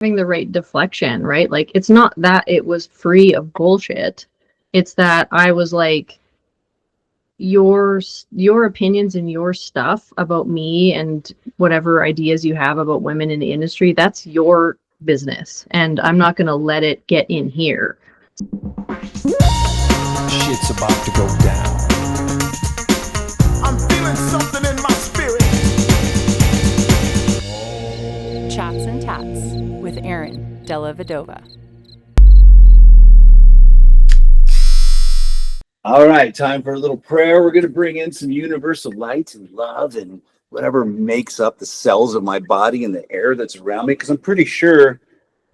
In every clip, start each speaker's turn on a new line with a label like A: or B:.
A: having the right deflection, right? Like, it's not that it was free of bullshit. It's that I was like, your opinions and your stuff about me and whatever ideas you have about women in the industry, that's your business, and I'm not going to let it get in here.
B: Shit's about to go down. I'm feeling something in my spirit.
C: Chats and Tatts with Aaron, Della, Vedova.
D: All right, time for a little prayer. We're going to bring in some universal light and love and whatever makes up the cells of my body and the air that's around me, because I'm pretty sure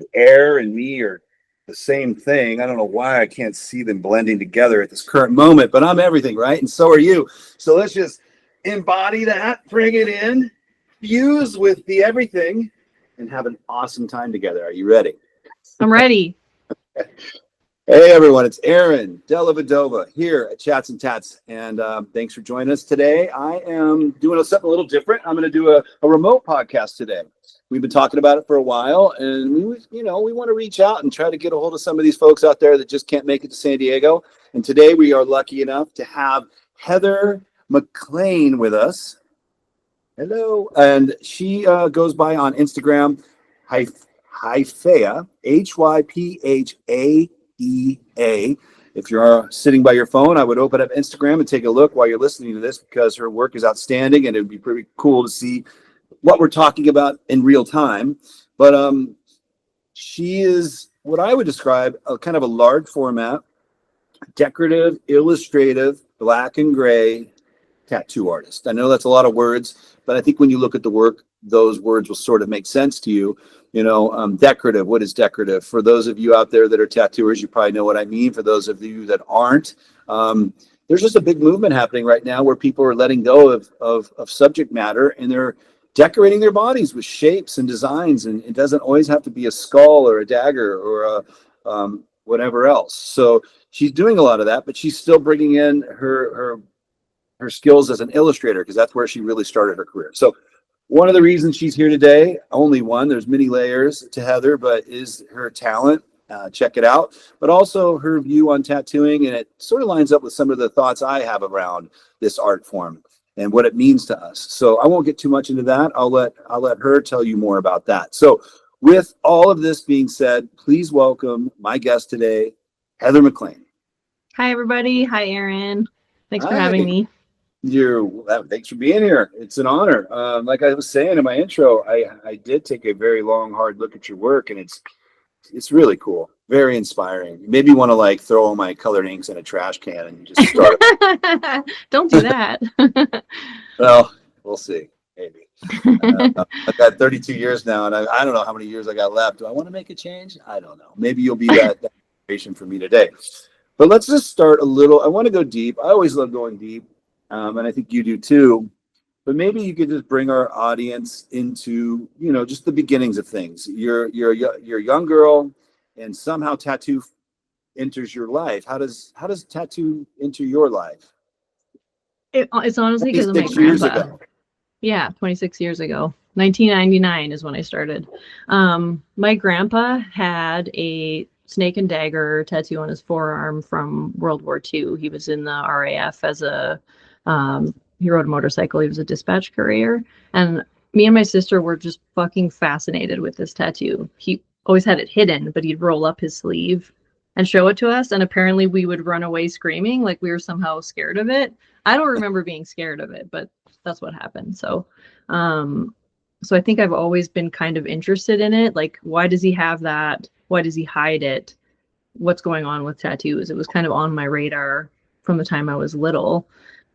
D: the air and me are the same thing. I don't know why I can't see them blending together at this current moment, but I'm everything, right? And so are you. So let's just embody that, bring it in, fuse with the everything, and have an awesome time together. Are you ready?
A: I'm ready.
D: Hey everyone, it's Aaron, Della Vedova here at Chats and Tatts, and thanks for joining us today. I am doing something a little different. I'm going to do a remote podcast today. We've been talking about it for a while, and we want to reach out and try to get a hold of some of these folks out there that just can't make it to San Diego. And today we are lucky enough to have Heather McLean with us. Hello, and she goes by on Instagram, Hyphaea, Hyphaea. If you're sitting by your phone, I would open up Instagram and take a look while you're listening to this, because her work is outstanding and it would be pretty cool to see what we're talking about in real time. But she is what I would describe a kind of a large format, decorative, illustrative, black and gray tattoo artist. I know that's a lot of words, but I think when you look at the work, those words will sort of make sense to you. Decorative. What is decorative? For those of you out there that are tattooers, you probably know what I mean. For those of you that aren't, there's just a big movement happening right now where people are letting go of subject matter, and they're decorating their bodies with shapes and designs. And it doesn't always have to be a skull or a dagger or whatever else. So she's doing a lot of that, but she's still bringing in her skills as an illustrator, because that's where she really started her career. So one of the reasons she's here today, only one, there's many layers to Heather, but is her talent. Check it out. But also her view on tattooing, and it sort of lines up with some of the thoughts I have around this art form and what it means to us. So I won't get too much into that. I'll let her tell you more about that. So with all of this being said, please welcome my guest today, Heather McLean.
A: Hi, everybody. Hi, Aaron. Thanks for having me.
D: Thanks for being here. It's an honor. Like I was saying in my intro, I did take a very long, hard look at your work, and it's really cool, very inspiring. You made me want to throw all my colored inks in a trash can and just start.
A: Don't do that.
D: Well, we'll see. Maybe. I've got 32 years now, and I don't know how many years I got left. Do I want to make a change? I don't know. Maybe you'll be that inspiration for me today. But let's just start a little. I want to go deep. I always love going deep. And I think you do too, but maybe you could just bring our audience into, just the beginnings of things. You're a young girl, and somehow tattoo enters your life. How does tattoo enter your life?
A: It's honestly because of my grandpa. Yeah, 26 years ago. 1999 is when I started. My grandpa had a snake and dagger tattoo on his forearm from World War II. He was in the RAF as he rode a motorcycle. He was a dispatch courier. And me and my sister were just fucking fascinated with this tattoo. He always had it hidden, but he'd roll up his sleeve and show it to us. And apparently we would run away screaming like we were somehow scared of it. I don't remember being scared of it, but that's what happened. So I think I've always been kind of interested in it. Like, why does he have that? Why does he hide it? What's going on with tattoos? It was kind of on my radar from the time I was little.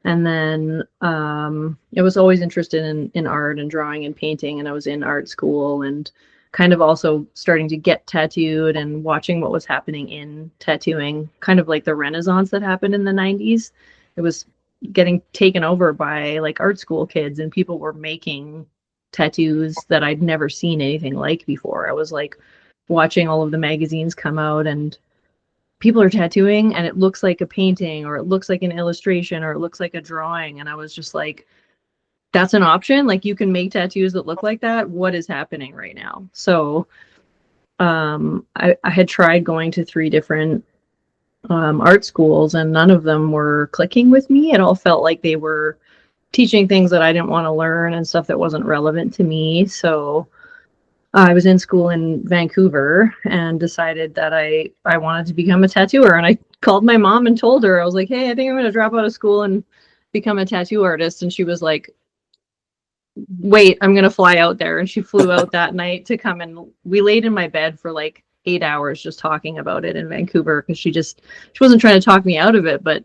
A: And then I was always interested in art and drawing and painting, and I was in art school and kind of also starting to get tattooed and watching what was happening in tattooing, kind of like the Renaissance that happened in the 90s. It was getting taken over by art school kids, and people were making tattoos that I'd never seen anything like before. I was watching all of the magazines come out, and people are tattooing and it looks like a painting, or it looks like an illustration, or it looks like a drawing. And I was just like, that's an option. You can make tattoos that look like that. What is happening right now? So I had tried going to 3 different art schools, and none of them were clicking with me. It all felt like they were teaching things that I didn't want to learn and stuff that wasn't relevant to me. So I was in school in Vancouver and decided that I wanted to become a tattooer. And I called my mom and told her, I was like, hey, I think I'm going to drop out of school and become a tattoo artist. And she was like, wait, I'm going to fly out there. And she flew out that night to come, and we laid in my bed for like 8 hours just talking about it in Vancouver, because she wasn't trying to talk me out of it. But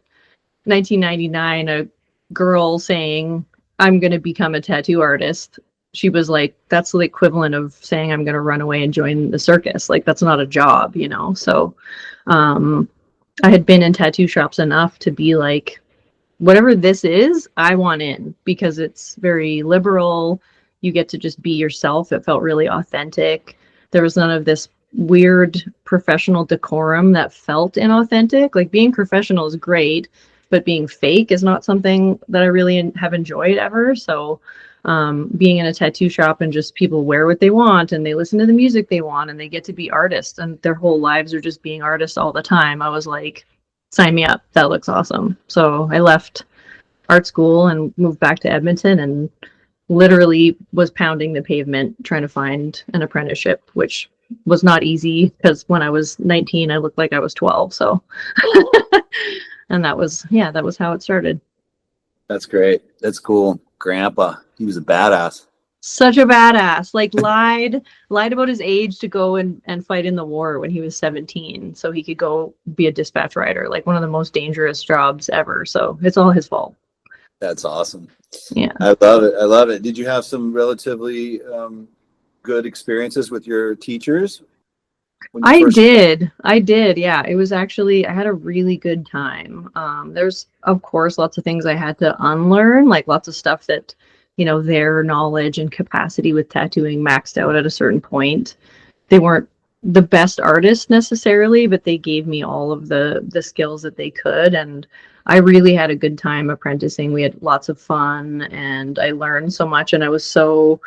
A: 1999, a girl saying, I'm going to become a tattoo artist, she was like, that's the equivalent of saying I'm going to run away and join the circus. Like, that's not a job, you know? So I had been in tattoo shops enough to be like, whatever this is, I want in, because it's very liberal. You get to just be yourself. It felt really authentic. There was none of this weird professional decorum that felt inauthentic. Like, being professional is great, but being fake is not something that I really have enjoyed ever. So being in a tattoo shop and just people wear what they want and they listen to the music they want and they get to be artists and their whole lives are just being artists all the time, I was like, sign me up. That looks awesome. So I left art school and moved back to Edmonton and literally was pounding the pavement trying to find an apprenticeship, which was not easy because when I was 19, I looked like I was 12. So, and that was how it started.
D: That's great. That's cool. Grandpa, he was a badass.
A: Such a badass. Like, lied about his age to go and fight in the war when he was 17 so he could go be a dispatch rider. Like, one of the most dangerous jobs ever. So it's all his fault.
D: That's awesome.
A: Yeah.
D: I love it. Did you have some relatively good experiences with your teachers?
A: I did. Yeah. It was actually, I had a really good time. There's, of course, lots of things I had to unlearn, like lots of stuff that, you know, their knowledge and capacity with tattooing maxed out at a certain point. They weren't the best artists necessarily, but they gave me all of the skills that they could. And I really had a good time apprenticing. We had lots of fun and I learned so much, and I was so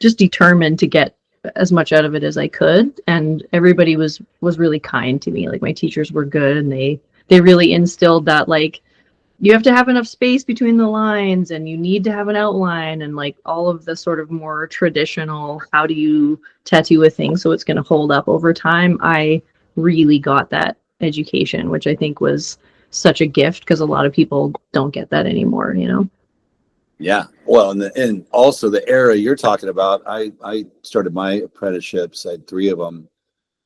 A: just determined to get as much out of it as I could. And everybody was really kind to me. Like, my teachers were good, and they really instilled that, like, you have to have enough space between the lines and you need to have an outline, and like all of the sort of more traditional, how do you tattoo a thing so it's going to hold up over time. I really got that education, which I think was such a gift because a lot of people don't get that anymore, you know?
D: Yeah. Well, and also the era you're talking about, I started my apprenticeships. I had 3 of them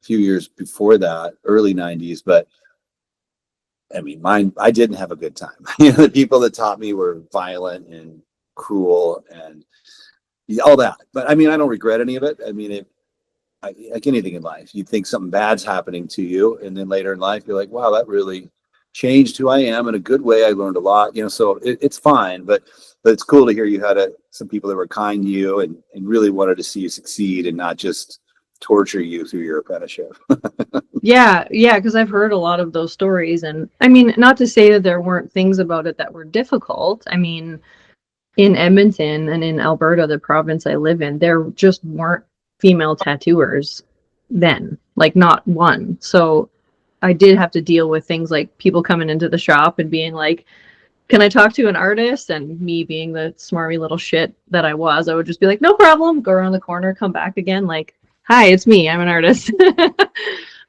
D: a few years before that, early 90s, but I mean, I didn't have a good time. You know, the people that taught me were violent and cruel and all that. But I mean, I don't regret any of it. I mean, like anything in life, you think something bad's happening to you, and then later in life, you're like, wow, that really changed who I am in a good way. I learned a lot, you know, so it's fine. But it's cool to hear you had some people that were kind to you and really wanted to see you succeed and not just torture you through your apprenticeship.
A: Yeah, because I've heard a lot of those stories. And I mean, not to say that there weren't things about it that were difficult. I mean, in Edmonton and in Alberta, the province I live in, there just weren't female tattooers then, like not one. So I did have to deal with things like people coming into the shop and being like, can I talk to an artist? And me being the smarmy little shit that I was, I would just be like, no problem, go around the corner, come back again, like, hi, it's me, I'm an artist.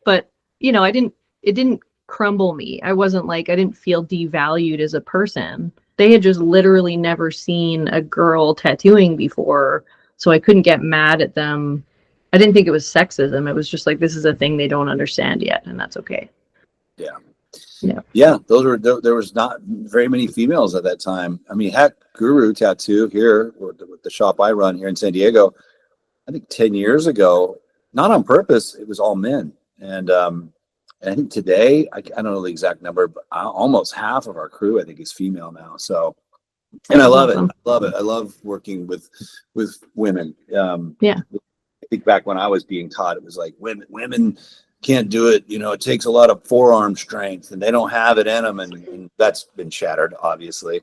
A: But, you know, it didn't crumble me. I didn't feel devalued as a person. They had just literally never seen a girl tattooing before, so I couldn't get mad at them. I didn't think it was sexism. It was just like, this is a thing they don't understand yet, and that's okay.
D: Yeah. There was not very many females at that time. I mean, heck, Guru Tattoo here, with the shop I run here in San Diego, I think 10 years ago, not on purpose, it was all men. And I think today, I don't know the exact number, but almost half of our crew, I think, is female now. So, and I love it. I love it. I love working with women.
A: Yeah.
D: I think back when I was being taught, it was like women can't do it. You know, it takes a lot of forearm strength and they don't have it in them. And that's been shattered, obviously.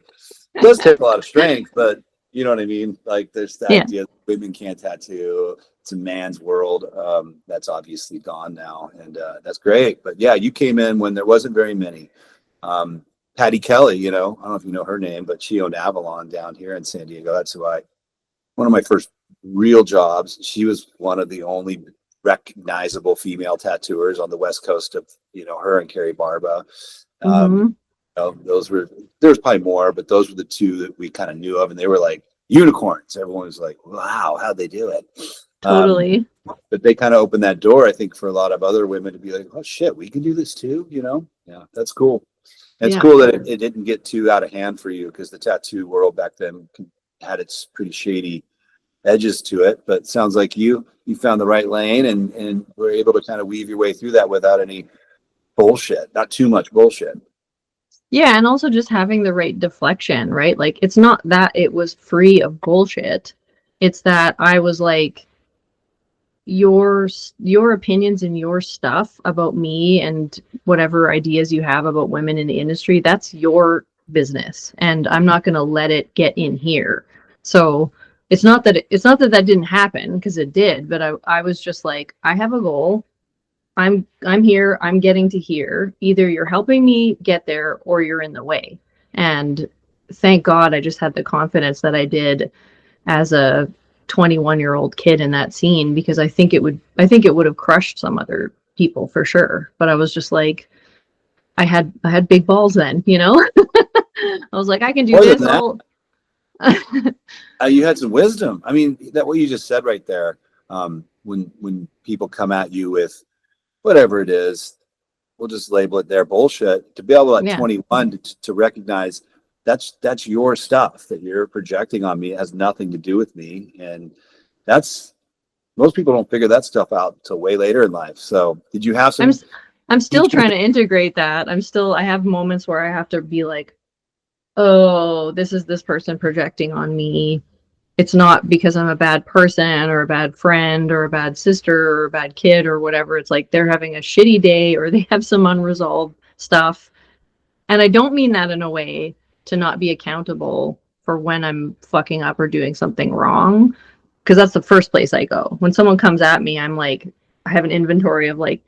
D: It does take a lot of strength, but You know what I mean? Like there's the
A: Yeah.
D: idea that women can't tattoo. It's a man's world. That's obviously gone now, and that's great. But yeah, you came in when there wasn't very many. Patty Kelly, I don't know if you know her name, but she owned Avalon down here in San Diego. That's one of my first real jobs. She was one of the only recognizable female tattooers on the West Coast of, her and Carrie Barba.
A: Mhm.
D: There was probably more, but those were the two that we kind of knew of, and they were like unicorns. Everyone was like, wow, how'd they do it?
A: Totally.
D: But they kind of opened that door, I think, for a lot of other women to be like, oh shit, we can do this too, Yeah, that's cool. It's
A: Yeah.
D: cool that it didn't get too out of hand for you, because the tattoo world back then had its pretty shady edges to it. But it sounds like you found the right lane and were able to kind of weave your way through that without any bullshit, not too much bullshit.
A: Yeah, and also just having the right deflection, right? Like it's not that it was free of bullshit. It's that I was like, your opinions and your stuff about me and whatever ideas you have about women in the industry, that's your business, and I'm not going to let it get in here. So it's not that that didn't happen, because it did, but I was just like, I have a goal. I'm here. I'm getting to here. Either you're helping me get there or you're in the way. And thank God I just had the confidence that I did as a 21-year-old kid in that scene, because I think it would have crushed some other people for sure. But I was just like, I had big balls then, I was like, I can do
D: More
A: this.
D: than you had some wisdom. I mean, that what you just said right there. When people come at you with whatever it is, we'll just label it their bullshit. To be able at 21 to recognize that's your stuff that you're projecting on me. It has nothing to do with me, and that's most people don't figure that stuff out until way later in life. So, did you have some?
A: I'm still trying to integrate that. I have moments where I have to be like, oh, this is this person projecting on me. It's not because I'm a bad person or a bad friend or a bad sister or a bad kid or whatever. It's like they're having a shitty day or they have some unresolved stuff. And I don't mean that in a way to not be accountable for when I'm fucking up or doing something wrong, because that's the first place I go. When someone comes at me, I'm like, I have an inventory of like,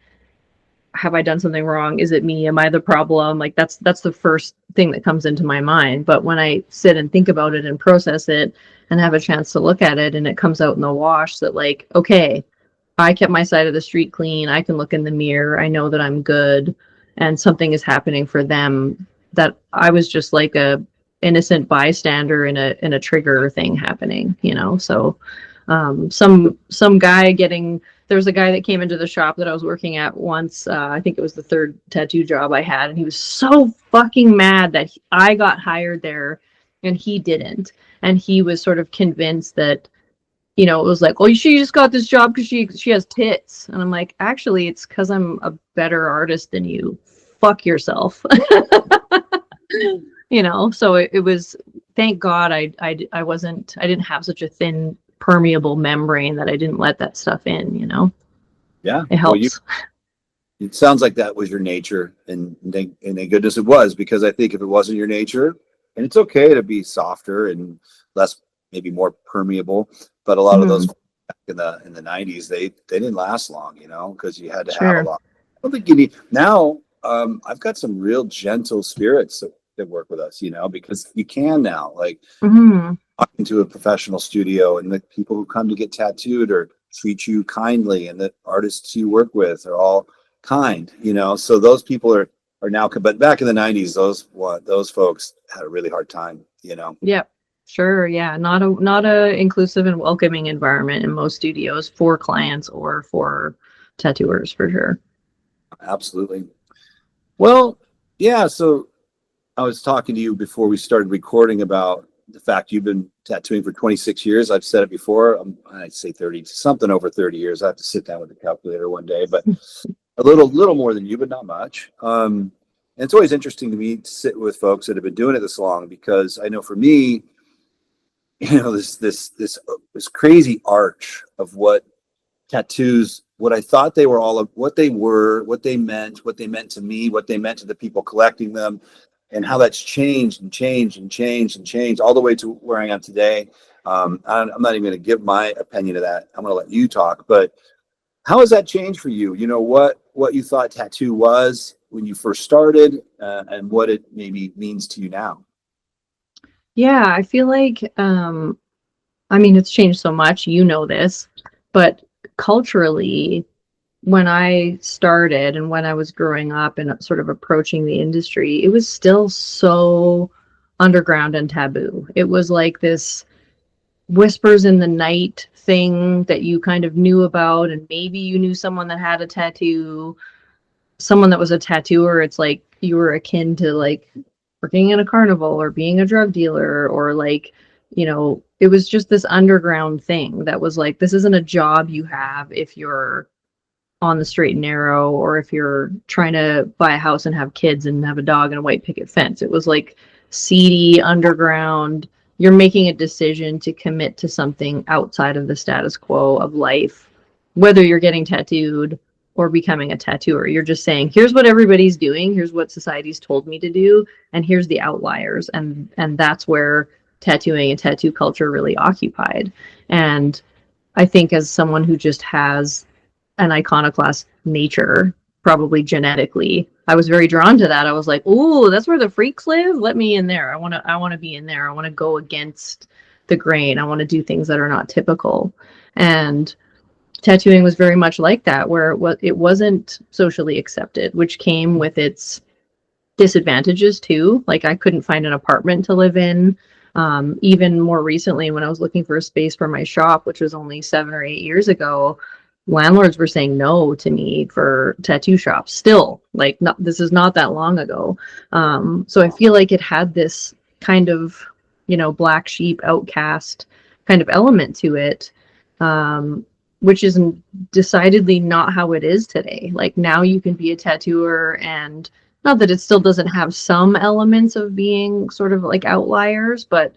A: have I done something wrong? Is it me? Am I the problem? Like that's the first thing that comes into my mind. But when I sit and think about it and process it and have a chance to look at it, and it comes out in the wash that like, okay, I kept my side of the street clean. I can look in the mirror. I know that I'm good, and something is happening for them that I was just like a innocent bystander in a trigger thing happening, So some guy there was a guy that came into the shop that I was working at once. I think it was the third tattoo job I had, and he was so fucking mad that I got hired there and he didn't. And he was sort of convinced that, it was like, well, she just got this job because she has tits. And I'm like, actually, it's because I'm a better artist than you. Fuck yourself. So it was, thank God I didn't have such a thin permeable membrane that I didn't let that stuff in,
D: Yeah,
A: it helps.
D: It sounds like that was your nature, and thank goodness it was, because I think if it wasn't your nature, and it's okay to be softer and less, maybe more permeable, but a lot of those back in the 90s, they didn't last long, because you had to have a lot. I don't think you need now. I've got some real gentle spirits that work with us, because you can now, like walking to a professional studio, and the people who come to get tattooed or treat you kindly, and the artists you work with are all kind, so those people are now, but back in the 90s, those folks had a really hard time,
A: Yep. Sure. Yeah. Not a inclusive and welcoming environment in most studios for clients or for tattooers, for sure.
D: Absolutely. Well, yeah. So I was talking to you before we started recording about the fact you've been tattooing for 26 years. I've said it before. I'd say 30, something over 30 years. I have to sit down with the calculator one day, but a little more than you, but not much. And it's always interesting to me to sit with folks that have been doing it this long, because I know for me, this crazy arch of what tattoos, what I thought they were all of, what they were, what they meant to me, what they meant to the people collecting them, and how that's changed and changed and changed and changed all the way to where I am today. I'm not even going to give my opinion of that. I'm going to let you talk. But how has that changed for you? You know, what you thought tattoo was when you first started, and what it maybe means to you now.
A: Yeah, I feel like, I mean, it's changed so much, you know this, but culturally, when I started and when I was growing up and sort of approaching the industry, it was still so underground and taboo. It was like this whispers in the night thing that you kind of knew about, and maybe you knew someone that had a tattoo, someone that was a tattooer. It's like you were akin to like working in a carnival or being a drug dealer, or like, you know, it was just this underground thing that was like, this isn't a job you have if you're on the straight and narrow, or if you're trying to buy a house and have kids and have a dog and a white picket fence. It was like seedy, underground. You're making a decision to commit to something outside of the status quo of life, whether you're getting tattooed or becoming a tattooer. You're just saying, here's what everybody's doing, here's what society's told me to do, and here's the outliers. And that's where tattooing and tattoo culture really occupied. And I think as someone who just has an iconoclast nature, probably genetically, I was very drawn to that. I was like, "Ooh, that's where the freaks live. Let me in there. I want to be in there. I want to go against the grain. I want to do things that are not typical." And tattooing was very much like that, where it wasn't socially accepted, which came with its disadvantages too. Like, I couldn't find an apartment to live in. Even more recently, when I was looking for a space for my shop, which was only 7 or 8 years ago, landlords were saying no to me for tattoo shops still. Like, this is not that long ago. So I feel like it had this kind of, you know, black sheep, outcast kind of element to it, which is decidedly not how it is today. Like, now you can be a tattooer, and not that it still doesn't have some elements of being sort of like outliers, but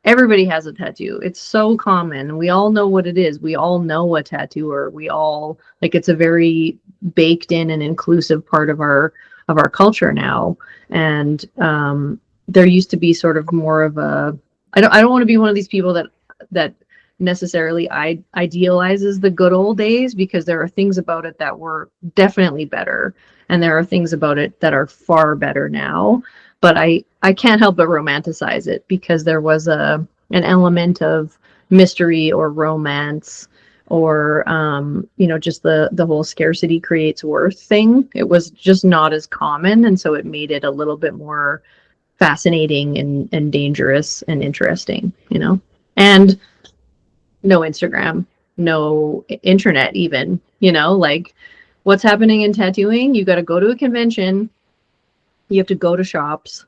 A: everybody has a tattoo. It's so common. We all know what it is. We all know a tattooer. We all, like, it's a very baked in and inclusive part of our culture now. And there used to be sort of more of a, I don't want to be one of these people that necessarily idealizes the good old days, because there are things about it that were definitely better, and there are things about it that are far better now. But I can't help but romanticize it, because there was an element of mystery or romance, or you know, just the whole scarcity creates worth thing. It was just not as common, and so it made it a little bit more fascinating and dangerous and interesting, you know. And no Instagram, no internet even, you know, like, what's happening in tattooing? You got to go to a convention, you have to go to shops,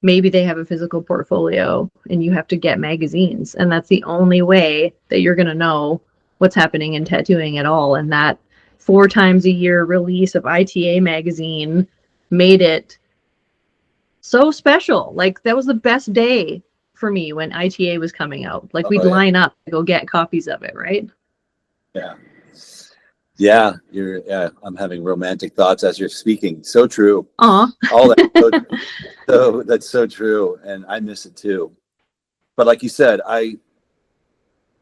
A: maybe they have a physical portfolio, and you have to get magazines. And that's the only way that you're going to know what's happening in tattooing at all. And that 4 times a year release of ITA magazine made it so special. Like, that was the best day for me when ITA was coming out. Like, we'd line up to go get copies of it, right?
D: Yeah. Yeah, I'm having romantic thoughts as you're speaking. So true. All that. So that's so true, and I miss it too. But like you said, I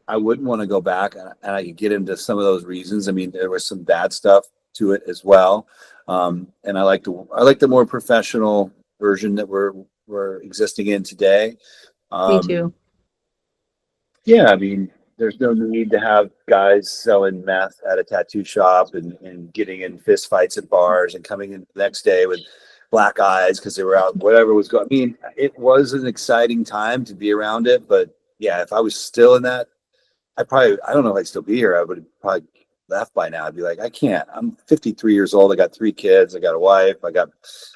D: wouldn't want to go back, and I could get into some of those reasons. I mean, there was some bad stuff to it as well, and I like the more professional version that we're existing in today.
A: Me too.
D: Yeah, I mean, there's no need to have guys selling meth at a tattoo shop and getting in fist fights at bars and coming in the next day with black eyes because they were out, whatever was going. I mean, it was an exciting time to be around it, but yeah, if I was still in that, I don't know if I'd still be here. I would have probably left by now. I'd be like, I can't. I'm 53 years old. I got 3 kids. I got a wife. I got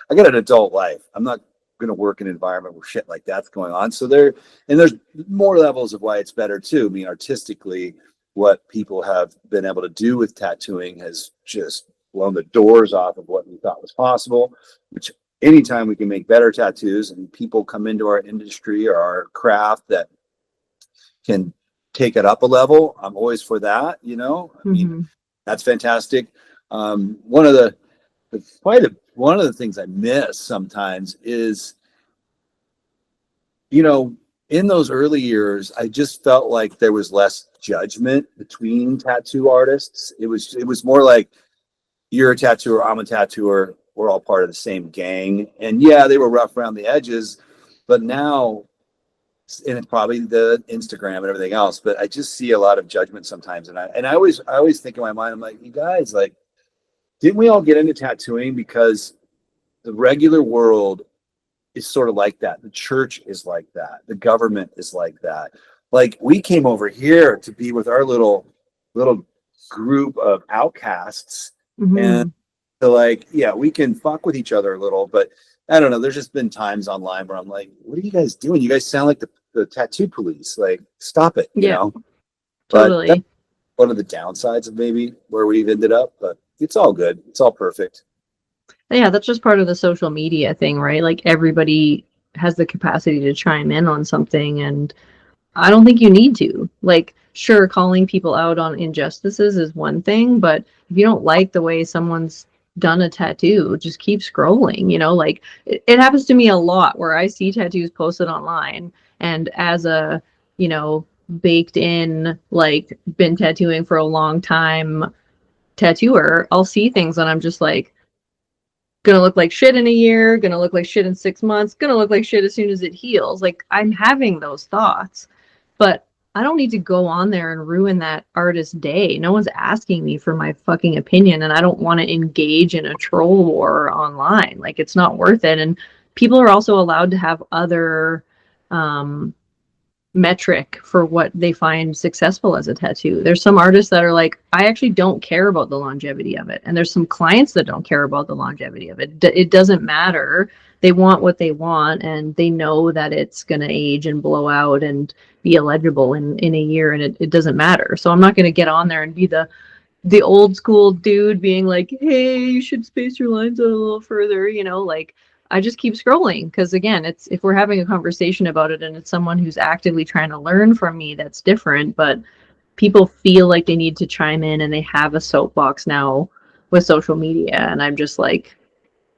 D: an adult life. I'm not going to work in an environment where shit like that's going on. So there's more levels of why it's better too. I mean, artistically, what people have been able to do with tattooing has just blown the doors off of what we thought was possible, which anytime we can make better tattoos and people come into our industry or our craft that can take it up a level, I'm always for that, you know. I mean, that's fantastic. One of the things I miss sometimes is you know, in those early years, I just felt like there was less judgment between tattoo artists. It was more like, you're a tattooer, I'm a tattooer, we're all part of the same gang. And yeah, they were rough around the edges, but now, and it's probably the Instagram and everything else, but I just see a lot of judgment sometimes. And I always think in my mind, I'm like, you guys, like, didn't we all get into tattooing because the regular world is sort of like that? The church is like that. The government is like that. Like, we came over here to be with our little group of outcasts, and so, like, yeah, we can fuck with each other a little, but I don't know. There's just been times online where I'm like, what are you guys doing? You guys sound like the tattoo police. Like, stop it, you know?
A: Totally.
D: But that's one of the downsides of maybe where we've ended up, but it's all good. It's all perfect.
A: Yeah, that's just part of the social media thing, right? Like, everybody has the capacity to chime in on something, and I don't think you need to. Like, sure, calling people out on injustices is one thing, but if you don't like the way someone's done a tattoo, just keep scrolling, you know? Like, it happens to me a lot where I see tattoos posted online, and as a, you know, baked in, like, been tattooing for a long time tattooer, I'll see things and I'm just like, gonna look like shit in a year, gonna look like shit in 6 months, gonna look like shit as soon as it heals. Like, I'm having those thoughts, but I don't need to go on there and ruin that artist's day. No one's asking me for my fucking opinion, and I don't want to engage in a troll war online. Like, it's not worth it. And people are also allowed to have other metric for what they find successful as a tattoo. There's some artists that are like, I actually don't care about the longevity of it. And there's some clients that don't care about the longevity of it. It doesn't matter. They want what they want, and they know that it's going to age and blow out and be illegible in a year, and it doesn't matter. So I'm not going to get on there and be the old school dude being like, hey, you should space your lines out a little further, you know? Like, I just keep scrolling, because again, it's, if we're having a conversation about it and it's someone who's actively trying to learn from me, that's different. But people feel like they need to chime in, and they have a soapbox now with social media, and I'm just like,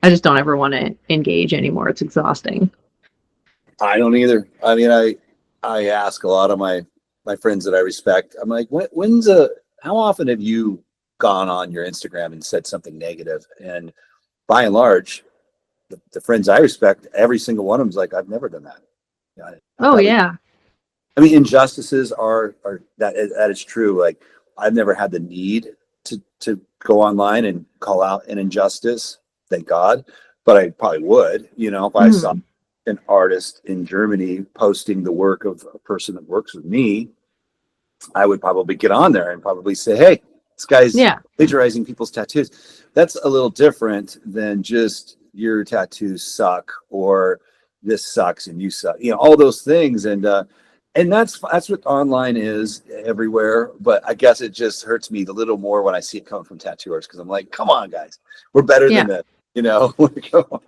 A: I just don't ever want to engage anymore. It's exhausting.
D: I don't either. I mean, I ask a lot of my friends that I respect. I'm like, how often have you gone on your Instagram and said something negative? And by and large, the friends I respect, every single one of them's like, I've never done that. Yeah. I mean, injustices are that is true. Like, I've never had the need to go online and call out an injustice, thank God. But I probably would, you know, if I saw an artist in Germany posting the work of a person that works with me, I would probably get on there and probably say, hey, this guy's plagiarizing people's tattoos. That's a little different than just, your tattoos suck, or this sucks and you suck, you know, all those things. And that's what online is everywhere. But I guess it just hurts me a little more when I see it coming from tattooers, because I'm like, come on, guys, we're better than that, you know?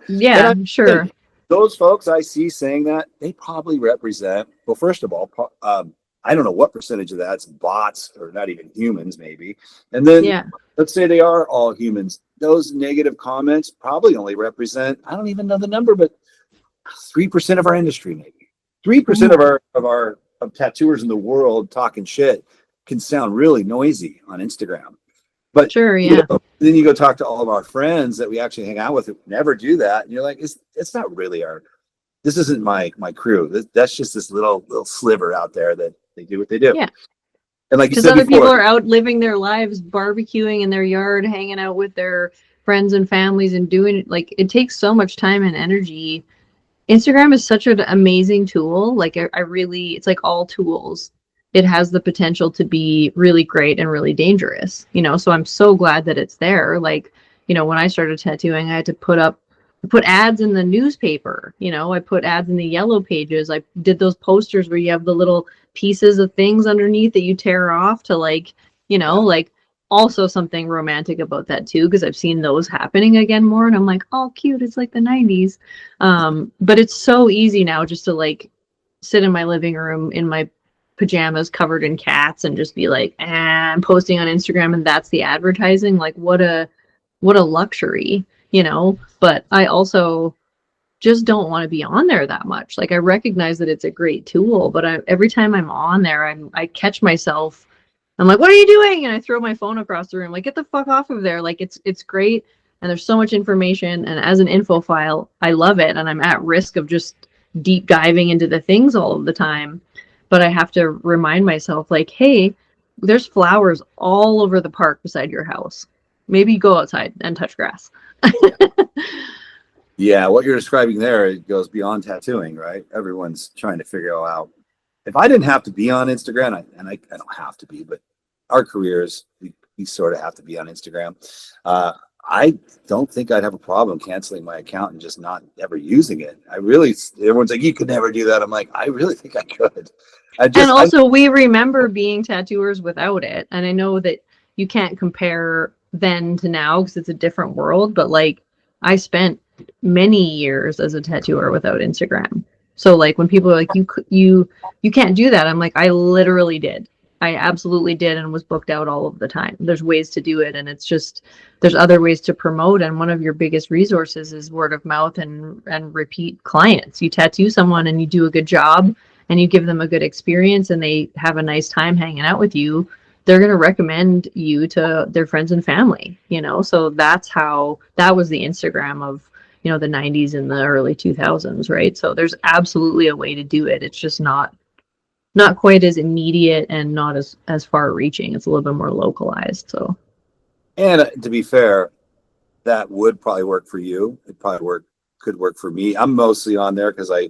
A: Yeah, sure.
D: Those folks I see saying that, they probably represent, well, first of all, I don't know what percentage of that's bots or not even humans, maybe. And then let's say they are all humans. Those negative comments probably only represent, I don't even know the number, but 3% of our industry, maybe 3% of tattooers in the world talking shit can sound really noisy on Instagram. But you know, then you go talk to all of our friends that we actually hang out with who never do that, and you're like, it's not really this isn't my crew. That's just this little sliver out there that they do what they do. Yeah. And like you said,
A: other people are out living their lives, barbecuing in their yard, hanging out with their friends and families, and doing it. Like, it takes so much time and energy. Instagram is such an amazing tool. Like, I really, it's like all tools. It has the potential to be really great and really dangerous, you know? So I'm so glad that it's there. Like, you know, when I started tattooing, I had to put ads in the newspaper, you know, I put ads in the yellow pages. I did those posters where you have the little pieces of things underneath that you tear off to, like, you know, like, also something romantic about that too, because I've seen those happening again more, and I'm like, oh, cute, it's like the 90s. But it's so easy now just to, like, sit in my living room in my pajamas covered in cats and just be like, I'm posting on Instagram, and that's the advertising. Like, what a luxury, you know? But I also just don't want to be on there that much. Like I recognize that it's a great tool, but every time I'm on there, I catch myself. I'm like, what are you doing? And I throw my phone across the room, like, get the fuck off of there. Like it's great. And there's so much information. And as an infophile, I love it. And I'm at risk of just deep diving into the things all of the time. But I have to remind myself, like, hey, there's flowers all over the park beside your house. Maybe go outside and touch grass.
D: Yeah, what you're describing there, it goes beyond tattooing, right? Everyone's trying to figure out. If I didn't have to be on Instagram, I don't have to be, but our careers, we sort of have to be on Instagram. I don't think I'd have a problem canceling my account and just not ever using it. Everyone's like, you could never do that. I'm like, I really think I could.
A: And also, we remember being tattooers without it. And I know that you can't compare then to now because it's a different world. But like, I spent many years as a tattooer without Instagram. So like, when people are like, you can't do that, I'm like, I literally did. I absolutely did, and was booked out all of the time. There's ways to do it, and it's just there's other ways to promote. And one of your biggest resources is word of mouth and repeat clients. You tattoo someone and you do a good job and you give them a good experience and they have a nice time hanging out with you, they're going to recommend you to their friends and family, you know? So that was the Instagram of, you know, the 90s and the early 2000s, right? So there's absolutely a way to do it. It's just not quite as immediate and not as far reaching. It's a little bit more localized. So,
D: and to be fair, that would probably work for you. It probably could work for me. I'm mostly on there because I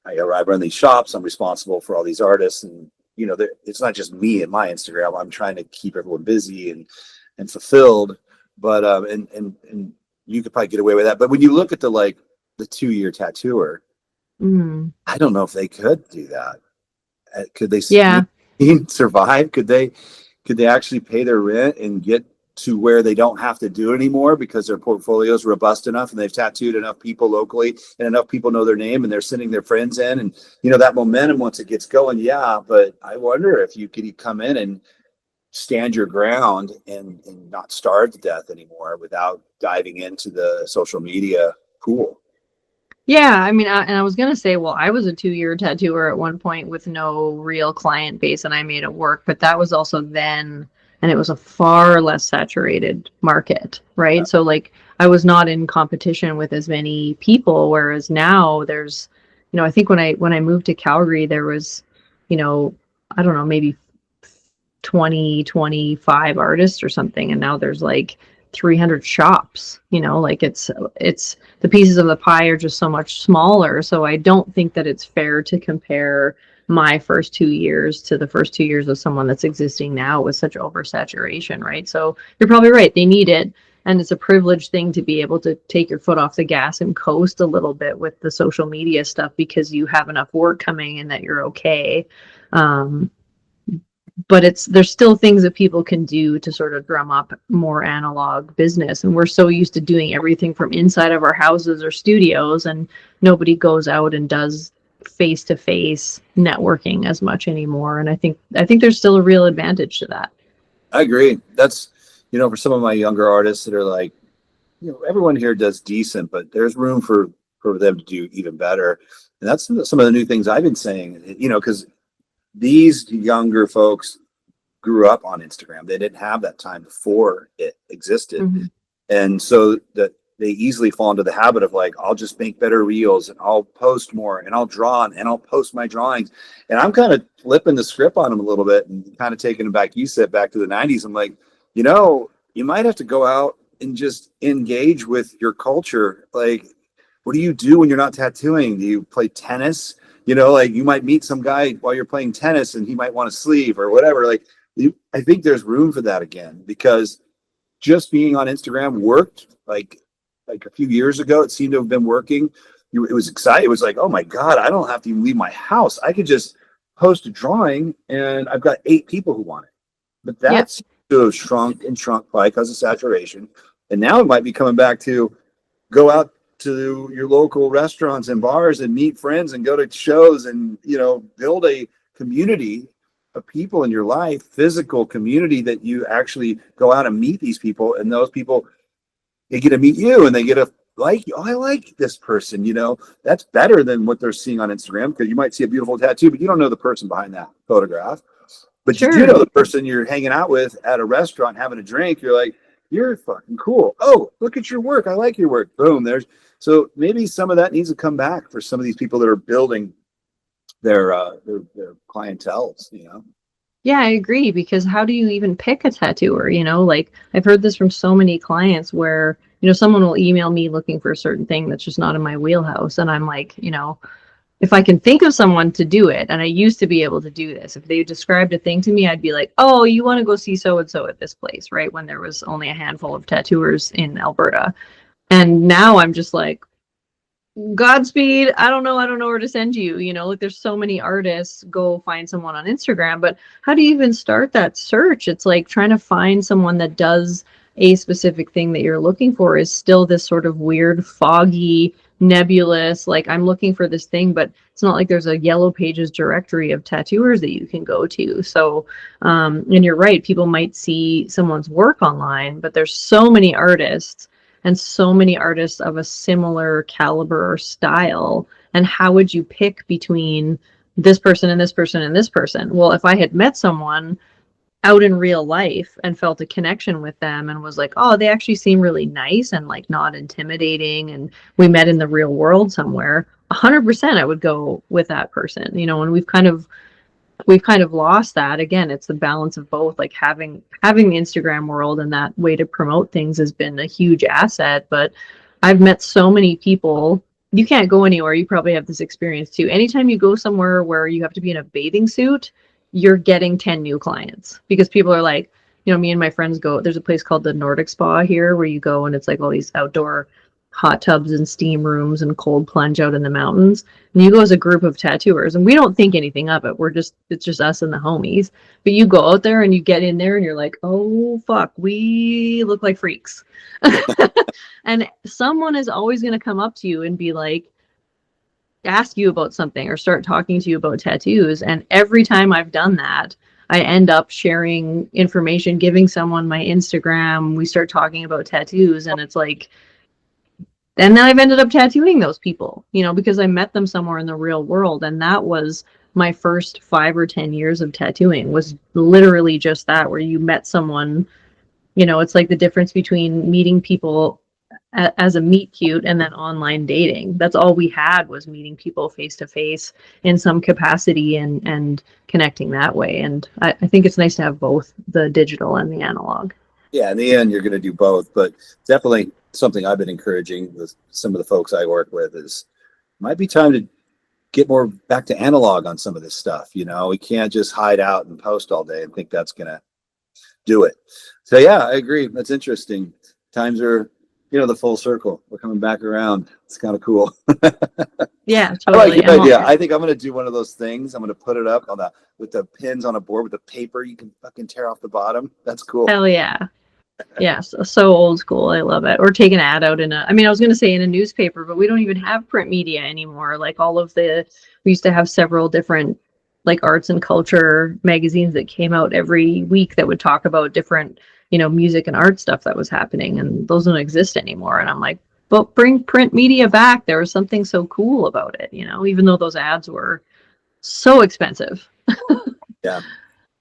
D: run these shops. I'm responsible for all these artists, and you know, it's not just me and my Instagram. I'm trying to keep everyone busy and fulfilled. But and you could probably get away with that. But when you look at the 2-year tattooer, I don't know if they could do that. Could they survive? Could they actually pay their rent and get to where they don't have to do it anymore because their portfolio is robust enough and they've tattooed enough people locally and enough people know their name and they're sending their friends in, and you know, that momentum once it gets going. Yeah, but I wonder if you could come in and stand your ground and not starve to death anymore without diving into the social media pool.
A: Yeah, I mean, and I was going to say, well, I was a 2-year tattooer at one point with no real client base and I made it work, but that was also then, and it was a far less saturated market, right? Yeah. So like, I was not in competition with as many people, whereas now there's, you know, I think when I moved to Calgary, there was, you know, I don't know, maybe 25 artists or something, and now there's like 300 shops, you know, like it's the pieces of the pie are just so much smaller. So I don't think that it's fair to compare my first 2 years to the first 2 years of someone that's existing now with such oversaturation, right? So you're probably right. They need it. And it's a privileged thing to be able to take your foot off the gas and coast a little bit with the social media stuff because you have enough work coming and that you're okay. But there's still things that people can do to sort of drum up more analog business. And we're so used to doing everything from inside of our houses or studios, and nobody goes out and does face-to-face networking as much anymore. And I think there's still a real advantage to that.
D: I agree. That's, you know, for some of my younger artists that are like, you know, everyone here does decent, but there's room for them to do even better. And that's some of the new things I've been saying, you know, because these younger folks grew up on Instagram. They didn't have that time before it existed. Mm-hmm. And so that they easily fall into the habit of like, I'll just make better reels and I'll post more and I'll draw and I'll post my drawings. And I'm kind of flipping the script on them a little bit and kind of taking them back. You said back to the 90s. I'm like, you know, you might have to go out and just engage with your culture. Like, what do you do when you're not tattooing? Do you play tennis? You know, like you might meet some guy while you're playing tennis and he might want a sleeve or whatever. Like, I think there's room for that again, because just being on Instagram worked like a few years ago. It seemed to have been working. It was exciting. It was like, oh my God, I don't have to even leave my house. I could just post a drawing and I've got 8 people who want it. But that's shrunk by because of saturation. And now it might be coming back to go out to your local restaurants and bars and meet friends and go to shows and, you know, build a community of people in your life, physical community, that you actually go out and meet these people, and those people, they get to meet you and they get to like, oh, I like this person, you know, that's better than what they're seeing on Instagram, because you might see a beautiful tattoo, but you don't know the person behind that photograph. But you do know the person you're hanging out with at a restaurant having a drink. You're like, you're fucking cool. Oh, look at your work. I like your work. Boom. So maybe some of that needs to come back for some of these people that are building their clientels, you know?
A: Yeah, I agree, because how do you even pick a tattooer? You know, like I've heard this from so many clients where, you know, someone will email me looking for a certain thing that's just not in my wheelhouse. And I'm like, you know, if I can think of someone to do it, and I used to be able to do this, if they described a thing to me, I'd be like, oh, you want to go see so-and-so at this place, right? When there was only a handful of tattooers in Alberta. And now I'm just like, Godspeed. I don't know where to send you. You know, like there's so many artists, go find someone on Instagram, but how do you even start that search? It's like trying to find someone that does a specific thing that you're looking for is still this sort of weird, foggy, nebulous, like I'm looking for this thing, but it's not like there's a Yellow Pages directory of tattooers that you can go to. So, and you're right, people might see someone's work online, but there's so many artists and so many artists of a similar caliber or style. And how would you pick between this person and this person and this person? Well, if I had met someone out in real life and felt a connection with them and was like, oh, they actually seem really nice and like not intimidating, and we met in the real world somewhere, 100% I would go with that person, you know. And we've kind of lost that. Again, it's the balance of both, like having the Instagram world and that way to promote things has been a huge asset. But I've met so many people. You can't go anywhere. You probably have this experience too. Anytime you go somewhere where you have to be in a bathing suit, you're getting 10 new clients, because people are like, you know, me and my friends go, there's a place called the Nordic Spa here where you go and it's like all these outdoor hot tubs and steam rooms and cold plunge out in the mountains. And you go as a group of tattooers and we don't think anything of it. It's just us and the homies. But you go out there and you get in there and you're like, oh, fuck, we look like freaks. And someone is always going to come up to you and be like, ask you about something or start talking to you about tattoos. And every time I've done that, I end up sharing information, giving someone my Instagram. We start talking about tattoos, and it's like, and then I've ended up tattooing those people, you know, because I met them somewhere in the real world. And that was my first 5 or 10 years of tattooing, was literally just that, where you met someone, you know. It's like the difference between meeting people as a meet cute and then online dating. That's all we had, was meeting people face to face in some capacity and connecting that way. And I think it's nice to have both the digital and the analog.
D: Yeah, in the end, you're going to do both, but definitely something I've been encouraging with some of the folks I work with is might be time to get more back to analog on some of this stuff. You know, we can't just hide out and post all day and think that's going to do it. So yeah, I agree. That's interesting. Times are, you know, the full circle. We're coming back around. It's kind of cool.
A: Yeah,
D: totally. I like the idea. I think I'm going to do one of those things. I'm going to put it up on with the pins on a board with the paper you can fucking tear off the bottom. That's cool.
A: Hell yeah. Yeah, so old school. I love it. Or take an ad out I was going to say in a newspaper, but we don't even have print media anymore. Like we used to have several different like arts and culture magazines that came out every week that would talk about different, you know, music and art stuff that was happening, and those don't exist anymore. And I'm like, but bring print media back. There was something so cool about it, you know, even though those ads were so expensive.
D: Yeah.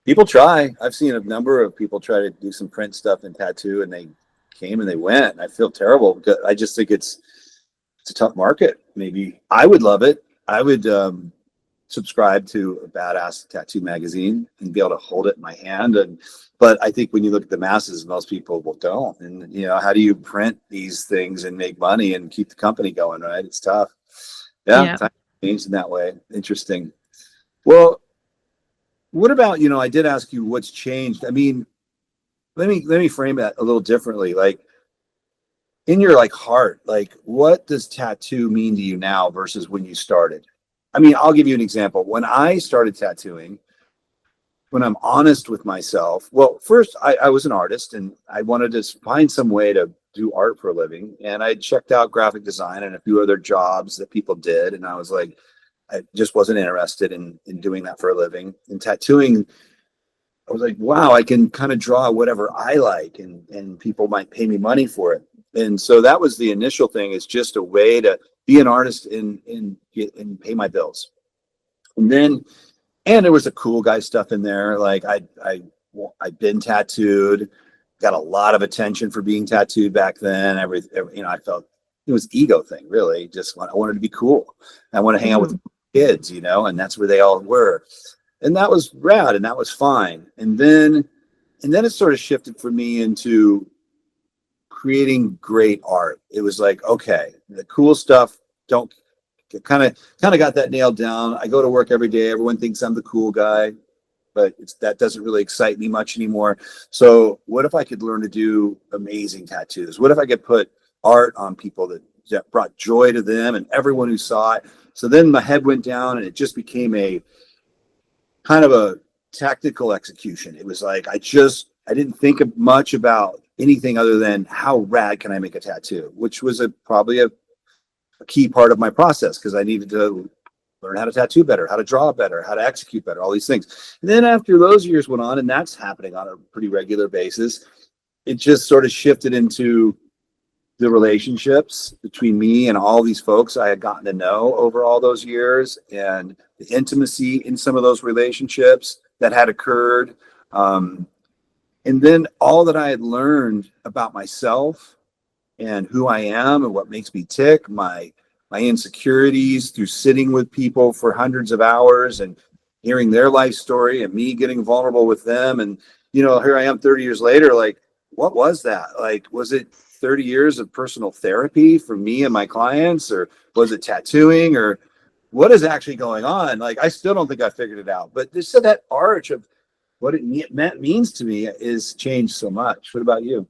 D: People try. I've seen a number of people try to do some print stuff in tattoo, and they came and they went. I feel terrible because I just think it's a tough market. Maybe I would love it. I would subscribe to a badass tattoo magazine and be able to hold it in my hand. But I think when you look at the masses, most people don't. And you know, how do you print these things and make money and keep the company going? Right? It's tough. Yeah. Time changed in that way. Interesting. Well, what about, you know, I did ask you what's changed. I mean, let me frame that a little differently. Like in your like heart, like what does tattoo mean to you now versus when you started? I mean, I'll give you an example. When I started tattooing, when I'm honest with myself, well, first I was an artist and I wanted to find some way to do art for a living. And I checked out graphic design and a few other jobs that people did. And I was like, I just wasn't interested in doing that for a living. And tattooing, I was like, wow, I can kind of draw whatever I like, and people might pay me money for it. And so that was the initial thing, is just a way to be an artist and pay my bills. And then, and there was a cool guy stuff in there. Like I'd been tattooed, got a lot of attention for being tattooed back then. I felt it was ego thing, really. Just I wanted to be cool. I want to hang out with kids, and that's where they all were. And that was rad, and that was fine. And then it sort of shifted for me into creating great art. It was like, okay, the cool stuff, don't kind of got that nailed down. I go to work every day. Everyone thinks I'm the cool guy, but that doesn't really excite me much anymore. So what if I could learn to do amazing tattoos? What if I could put art on people that brought joy to them and everyone who saw it? So then my head went down, and it just became a kind of a tactical execution. It was like I didn't think much about anything other than how rad can I make a tattoo, which was probably a key part of my process, because I needed to learn how to tattoo better, how to draw better, how to execute better, all these things. And then after those years went on, and that's happening on a pretty regular basis, it just sort of shifted into the relationships between me and all these folks I had gotten to know over all those years, and the intimacy in some of those relationships that had occurred. And then all that I had learned about myself and who I am and what makes me tick, my insecurities, through sitting with people for hundreds of hours and hearing their life story and me getting vulnerable with them. And, here I am 30 years later, like, what was that? Like, was it 30 years of personal therapy for me and my clients, or was it tattooing, or what is actually going on? Like, I still don't think I figured it out, but just that arch of what it means to me is changed so much. What about you?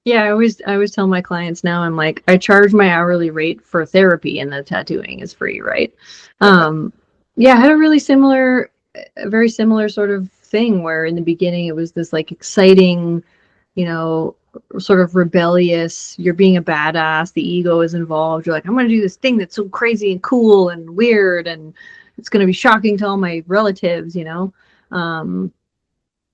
A: Yeah, I always tell my clients now, I'm like, I charge my hourly rate for therapy, and the tattooing is free, right? Yeah, I had a very similar sort of thing where in the beginning it was this like exciting, sort of rebellious, you're being a badass, the ego is involved. You're like, I'm going to do this thing that's so crazy and cool and weird, and it's going to be shocking to all my relatives,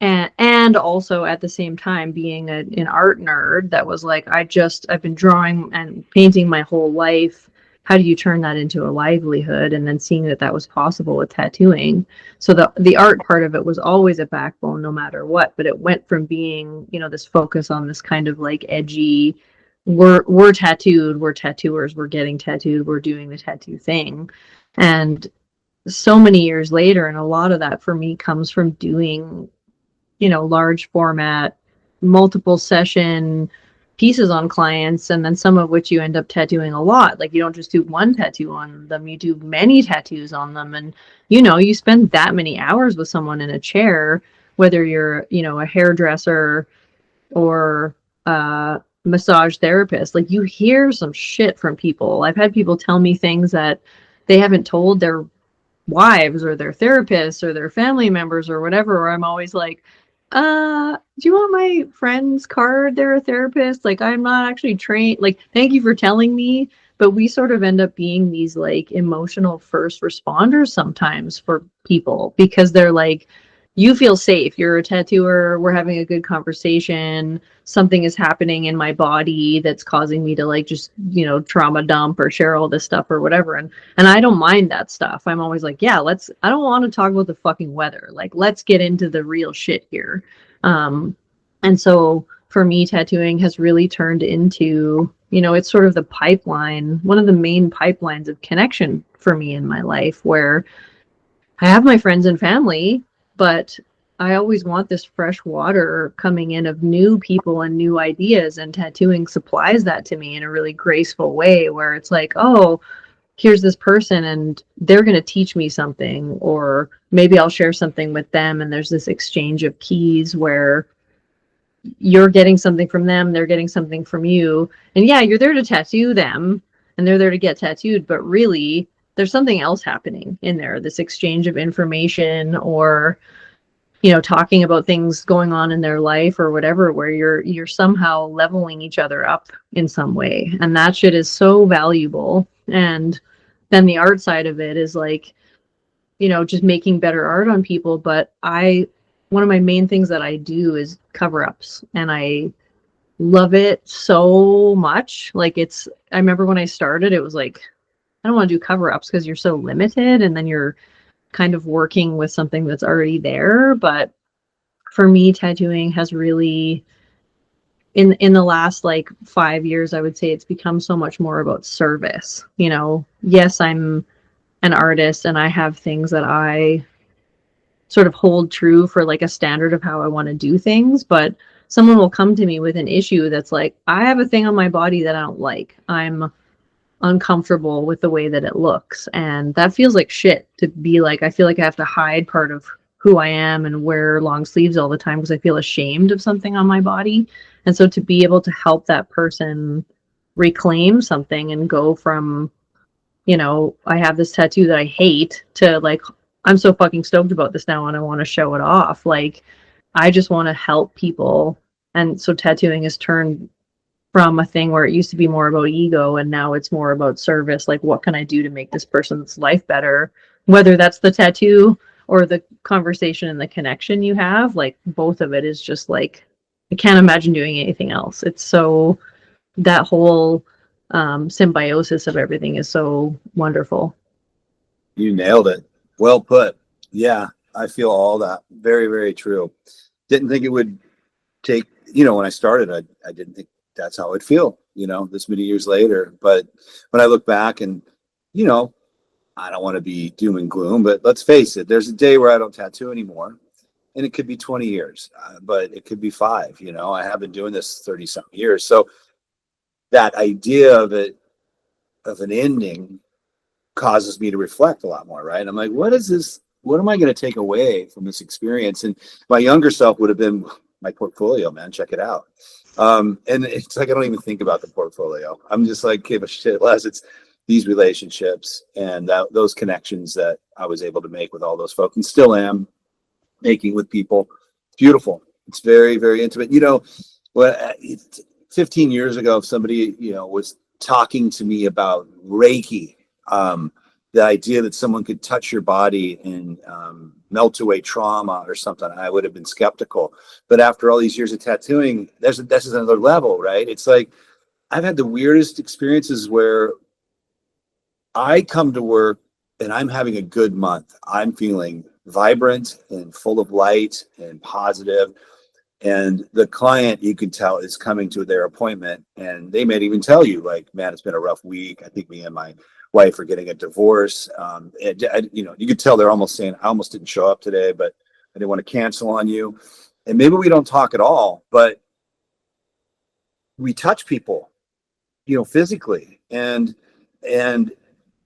A: and also at the same time being an art nerd that was like, I've been drawing and painting my whole life. How do you turn that into a livelihood? And then seeing that was possible with tattooing. So the art part of it was always a backbone no matter what, but it went from being, this focus on this kind of like edgy, we're tattooed, we're tattooers, we're getting tattooed, we're doing the tattoo thing. And so many years later, and a lot of that for me comes from doing large format, multiple session pieces on clients, and then some of which you end up tattooing a lot. Like, you don't just do one tattoo on them, you do many tattoos on them. And, you spend that many hours with someone in a chair, whether you're, a hairdresser or a massage therapist. Like, you hear some shit from people. I've had people tell me things that they haven't told their wives or their therapists or their family members or whatever, where I'm always like, do you want my friend's card? They're a therapist. Like, I'm not actually trained. Like, thank you for telling me. But we sort of end up being these like emotional first responders sometimes for people, because they're like, you feel safe. You're a tattooer. We're having a good conversation. Something is happening in my body that's causing me to like just, trauma dump or share all this stuff or whatever. And I don't mind that stuff. I'm always like, yeah, I don't want to talk about the fucking weather. Like, let's get into the real shit here. And so for me, tattooing has really turned into, it's sort of the pipeline, one of the main pipelines of connection for me in my life, where I have my friends and family, but I always want this fresh water coming in of new people and new ideas, and tattooing supplies that to me in a really graceful way, where it's like, oh, here's this person and they're going to teach me something, or maybe I'll share something with them, and there's this exchange of keys where you're getting something from them, they're getting something from you. And yeah, you're there to tattoo them and they're there to get tattooed, but really there's something else happening in there, this exchange of information, or talking about things going on in their life or whatever, where you're somehow leveling each other up in some way. And that shit is so valuable. And then the art side of it is like, just making better art on people. But one of my main things that I do is cover-ups, and I love it so much. Like I remember when I started, it was like, I don't want to do cover-ups because you're so limited, and then you're kind of working with something that's already there. But for me, tattooing has really, in the last like 5 years, I would say it's become so much more about service. Yes, I'm an artist and I have things that I sort of hold true for like a standard of how I want to do things, but someone will come to me with an issue that's like, I have a thing on my body that I don't like. I'm uncomfortable with the way that it looks. And that feels like shit to be like, I feel like I have to hide part of who I am and wear long sleeves all the time because I feel ashamed of something on my body. And so to be able to help that person reclaim something and go from, I have this tattoo that I hate to like, I'm so fucking stoked about this now and I want to show it off. Like, I just want to help people. And so tattooing has turned from a thing where it used to be more about ego and now it's more about service. Like, what can I do to make this person's life better? Whether that's the tattoo or the conversation and the connection you have, like both of it is just like, I can't imagine doing anything else. It's so, that whole symbiosis of everything is so wonderful.
D: You nailed it. Well put. Yeah, I feel all that. Very, very true. Didn't think it would take, when I started, I didn't think that's how it'd feel, this many years later. But when I look back and, I don't want to be doom and gloom, but let's face it, there's a day where I don't tattoo anymore. And it could be 20 years, but it could be 5. I have been doing this 30 something years. So that idea of an ending causes me to reflect a lot more, right? I'm like, what is this? What am I going to take away from this experience? And my younger self would have been my portfolio, man. Check it out. And it's like, I don't even think about the portfolio. I'm just like, give a shit less. It's these relationships and those connections that I was able to make with all those folks and still am making with people. It's beautiful. It's very, very intimate. 15 years ago, if somebody, was talking to me about Reiki, the idea that someone could touch your body and melt away trauma or something, I would have been skeptical. But after all these years of tattooing, that's another level, right? It's like, I've had the weirdest experiences where I come to work and I'm having a good month. I'm feeling vibrant and full of light and positive. And the client, you can tell, is coming to their appointment and they might even tell you, like, man, it's been a rough week. I think me and my wife are getting a divorce. You could tell they're almost saying, I almost didn't show up today, but I didn't want to cancel on you. And maybe we don't talk at all, but we touch people, physically, and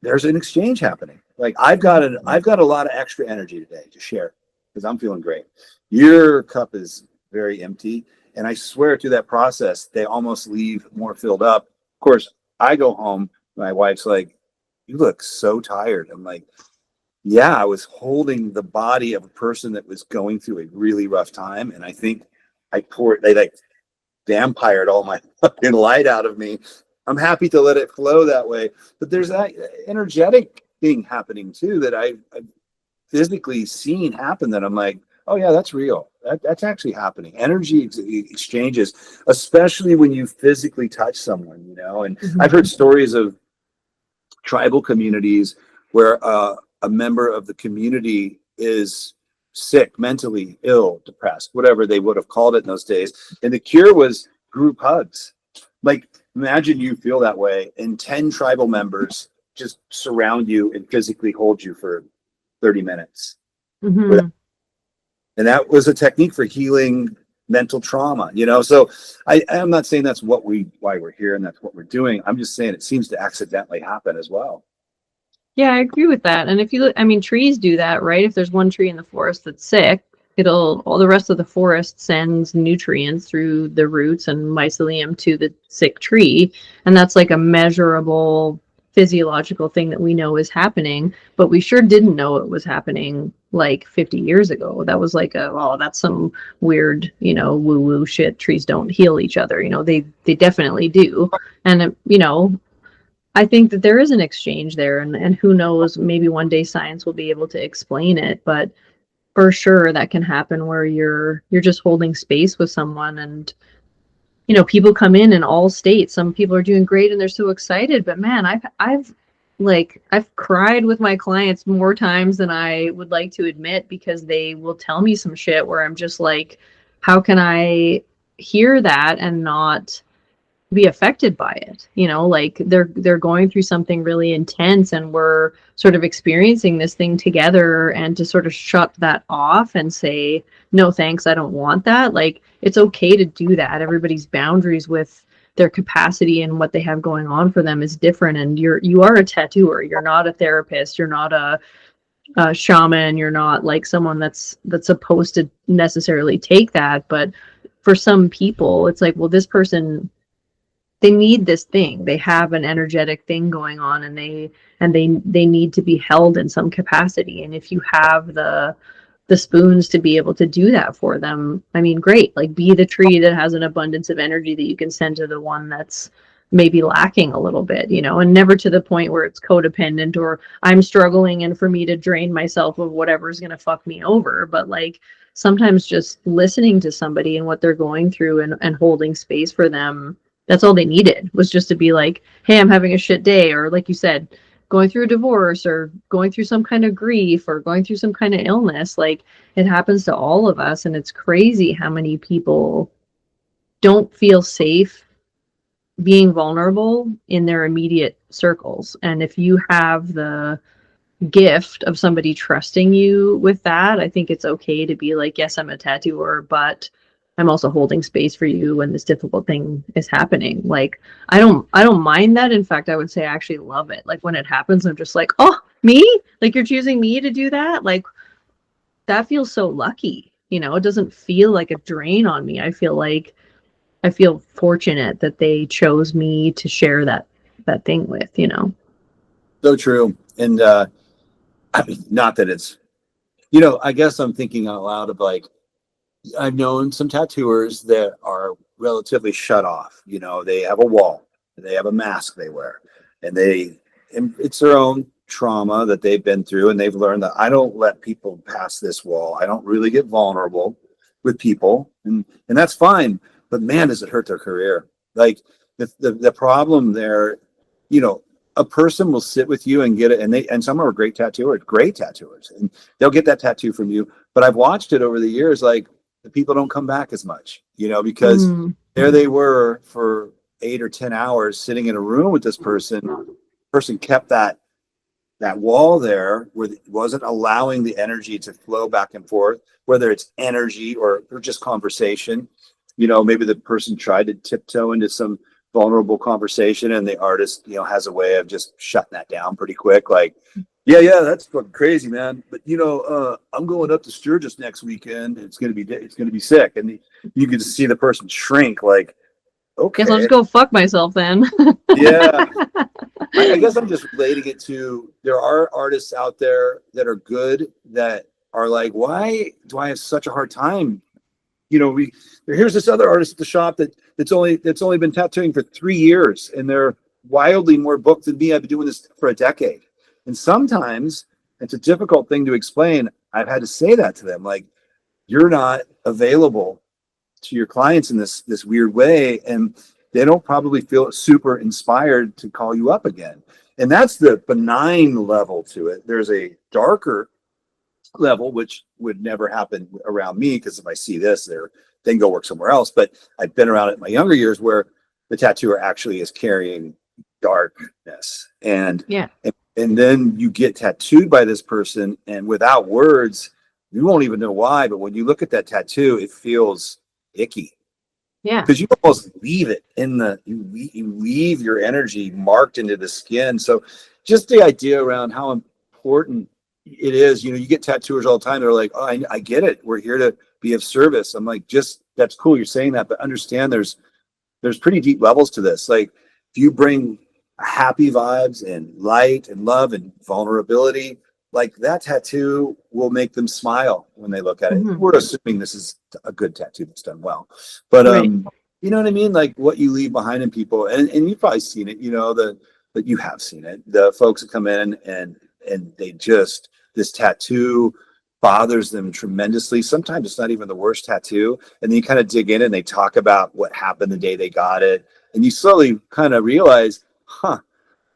D: there's an exchange happening. Like, I've got a lot of extra energy today to share because I'm feeling great. Your cup is very empty. And I swear through that process, they almost leave more filled up. Of course, I go home. My wife's like, you look so tired. I'm like, yeah, I was holding the body of a person that was going through a really rough time. And I think they like vampired all my fucking light out of me. I'm happy to let it flow that way. But there's that energetic thing happening too that I've physically seen happen that I'm like, oh yeah, that's real. That's actually happening. Energy exchanges, especially when you physically touch someone, and
A: Mm-hmm.
D: I've heard stories of tribal communities where a member of the community is sick, mentally ill, depressed, whatever they would have called it in those days. And the cure was group hugs. Like, imagine you feel that way and 10 tribal members just surround you and physically hold you for 30 minutes.
A: Mm-hmm.
D: And that was a technique for healing mental trauma, So I'm not saying that's why we're here and that's what we're doing. I'm just saying it seems to accidentally happen as well.
A: Yeah, I agree with that. And if you look, trees do that, right? If there's one tree in the forest that's sick, all the rest of the forest sends nutrients through the roots and mycelium to the sick tree. And that's like a measurable physiological thing that we know is happening, but we sure didn't know it was happening like 50 years ago. That was like that's some weird, woo-woo shit. Trees don't heal each other. They definitely do. And, I think that there is an exchange there, and who knows, maybe one day science will be able to explain it, but for sure that can happen where you're just holding space with someone and people come in all states. Some people are doing great and they're so excited, but man, I've cried with my clients more times than I would like to admit, because they will tell me some shit where I'm just like, how can I hear that and not be affected by it? Like they're going through something really intense and we're sort of experiencing this thing together, and to sort of shut that off and say, no thanks, I don't want that. Like, it's okay to do that. Everybody's boundaries with their capacity and what they have going on for them is different, and you are a tattooer. You're not a therapist, you're not a shaman, you're not like someone that's supposed to necessarily take that. But for some people, it's like, well, this person, they need this thing. They have an energetic thing going on, and they need to be held in some capacity. And if you have the spoons to be able to do that for them, I mean, great. Like, be the tree that has an abundance of energy that you can send to the one that's maybe lacking a little bit, and never to the point where it's codependent or I'm struggling and for me to drain myself of whatever's going to fuck me over. But like, sometimes just listening to somebody and what they're going through, and holding space for them, that's all they needed, was just to be like, hey, I'm having a shit day. Or like you said, going through a divorce, or going through some kind of grief, or going through some kind of illness. Like, it happens to all of us. And it's crazy how many people don't feel safe being vulnerable in their immediate circles. And if you have the gift of somebody trusting you with that, I think it's okay to be like, yes, I'm a tattooer, but I'm also holding space for you when this difficult thing is happening. Like, I don't mind that. In fact, I would say I actually love it. Like, when it happens, I'm just like, oh, me? Like, you're choosing me to do that? Like, that feels so lucky. It doesn't feel like a drain on me. I feel fortunate that they chose me to share that thing with.
D: So true. And I mean, not that it's, I guess I'm thinking out loud of like, I've known some tattooers that are relatively shut off. They have a wall, they have a mask they wear, and it's their own trauma that they've been through, and they've learned that I don't let people pass this wall. I don't really get vulnerable with people, and that's fine. But man, does it hurt their career? Like, the problem there, a person will sit with you and get it, and some are great tattooers, and they'll get that tattoo from you. But I've watched it over the years, like, the people don't come back as much, because there they were for 8 or 10 hours sitting in a room with this person. The person kept that wall there where it wasn't allowing the energy to flow back and forth, whether it's energy or just conversation. Maybe the person tried to tiptoe into some vulnerable conversation, and the artist, has a way of just shutting that down pretty quick. Like, yeah, that's fucking crazy, man. But I'm going up to Sturgis next weekend. It's gonna be sick, and you can just see the person shrink. Like, okay,
A: guess I'll just go fuck myself then.
D: Yeah, I guess I'm just relating it to, there are artists out there that are good that are like, why do I have such a hard time? Here's this other artist at the shop that's only been tattooing for 3 years, and they're wildly more booked than me. I've been doing this for a decade. And sometimes it's a difficult thing to explain. I've had to say that to them, like, you're not available to your clients in this weird way, and they don't probably feel super inspired to call you up again. And that's the benign level to it. There's a darker level, which would never happen around me, because if I see this, then go work somewhere else. But I've been around it in my younger years where the tattooer actually is carrying darkness, and then you get tattooed by this person, and without words, you won't even know why. But when you look at that tattoo, it feels icky.
A: Yeah,
D: because you almost leave it you leave your energy marked into the skin. So just the idea around how important it is, you get tattooers all the time. They're like, oh, I get it. We're here to be of service. I'm like, that's cool. You're saying that, but understand there's pretty deep levels to this. Like, if you bring happy vibes and light and love and vulnerability, like, that tattoo will make them smile when they look at it. Mm-hmm. We're assuming this is a good tattoo that's done well, but right. You know what I mean? Like, what you leave behind in people, and you've probably seen it, that you have seen it. The folks that come in and they just, this tattoo bothers them tremendously. Sometimes it's not even the worst tattoo. And then you kind of dig in and they talk about what happened the day they got it. And you slowly kind of realize,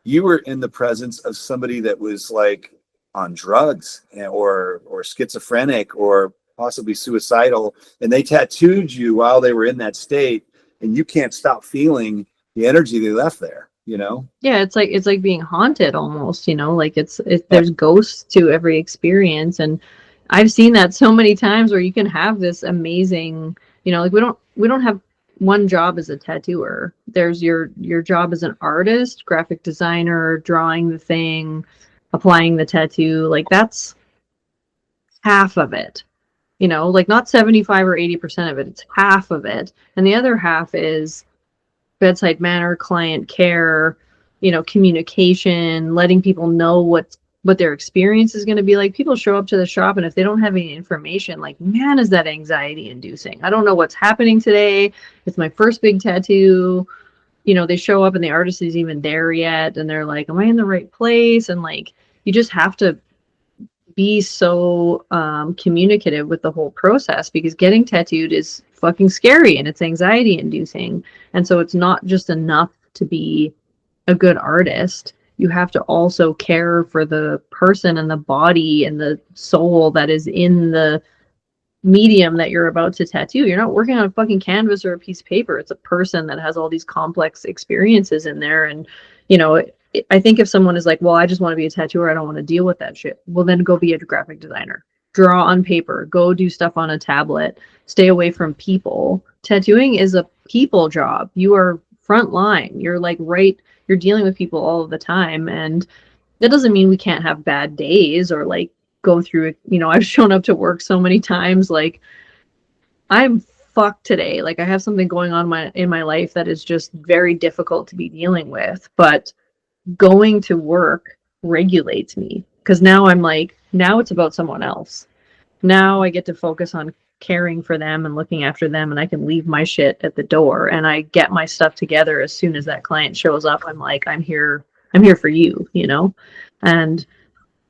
D: you were in the presence of somebody that was like on drugs or schizophrenic or possibly suicidal. And they tattooed you while they were in that state. And you can't stop feeling the energy they left there, you know?
A: Yeah, it's like being haunted almost, you know, like there's ghosts to every experience. And I've seen that so many times where you can have this amazing, you know, like we don't have one job as a tattooer. There's your job as an artist, graphic designer, drawing the thing, applying the tattoo. Like that's half of it, you know, like not 75 or 80% of it. It's half of it. And the other half is bedside manner, client care, you know, communication, letting people know what their experience is going to be like. People show up to the shop, and if they don't have any information, like, man, is that anxiety inducing. I don't know what's happening today. It's my first big tattoo. You know, they show up and the artist isn't even there yet, and they're like, am I in the right place? And like, you just have to be so communicative with the whole process, because getting tattooed is fucking scary and it's anxiety inducing. And so it's not just enough to be a good artist. You have to also care for the person and the body and the soul that is in the medium that you're about to tattoo. You're not working on a fucking canvas or a piece of paper. It's a person that has all these complex experiences in there. And, you know, I think if someone is like, well, I just want to be a tattooer, I don't want to deal with that shit. Well, then go be a graphic designer. Draw on paper. Go do stuff on a tablet. Stay away from people. Tattooing is a people job. You are front line. You're like you're dealing with people all of the time. And that doesn't mean we can't have bad days or like go through it. You know, I've shown up to work so many times like I'm fucked today. Like I have something going on in my life that is just very difficult to be dealing with. But going to work regulates me, because now I'm like, now it's about someone else. Now I get to focus on caring for them and looking after them, and I can leave my shit at the door and I get my stuff together as soon as that client shows up. I'm like, I'm here for you, you know? And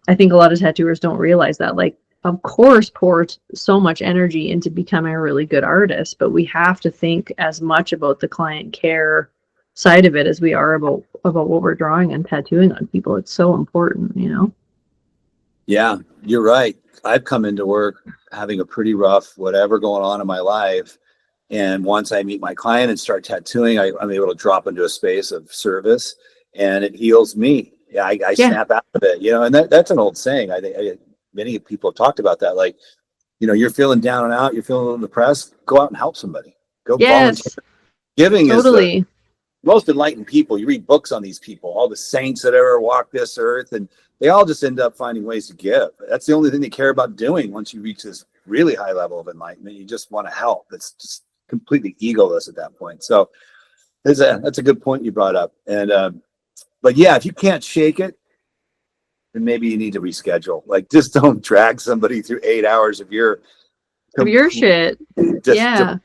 A: I think a lot of tattooers don't realize that. Like, of course, pour so much energy into becoming a really good artist, but we have to think as much about the client care side of it as we are about what we're drawing and tattooing on people. It's so important, you know?
D: Yeah, you're right. I've come into work having a pretty rough whatever going on in my life. And once I meet my client and start tattooing, I'm able to drop into a space of service, and it heals me. Yeah, I snap out of it, you know, and that's an old saying. I think many people have talked about that. Like, you know, you're feeling down and out, you're feeling a little depressed, go out and help somebody. Go volunteer. Giving totally. Is the most enlightened people. You read books on these people, all the saints that ever walked this earth, and they all just end up finding ways to give. That's the only thing they care about doing. Once you reach this really high level of enlightenment, you just want to help. It's just completely egoless at that point. So that's a good point you brought up. And but yeah, if you can't shake it, then maybe you need to reschedule. Like, just don't drag somebody through 8 hours of your
A: shit.
D: Yeah.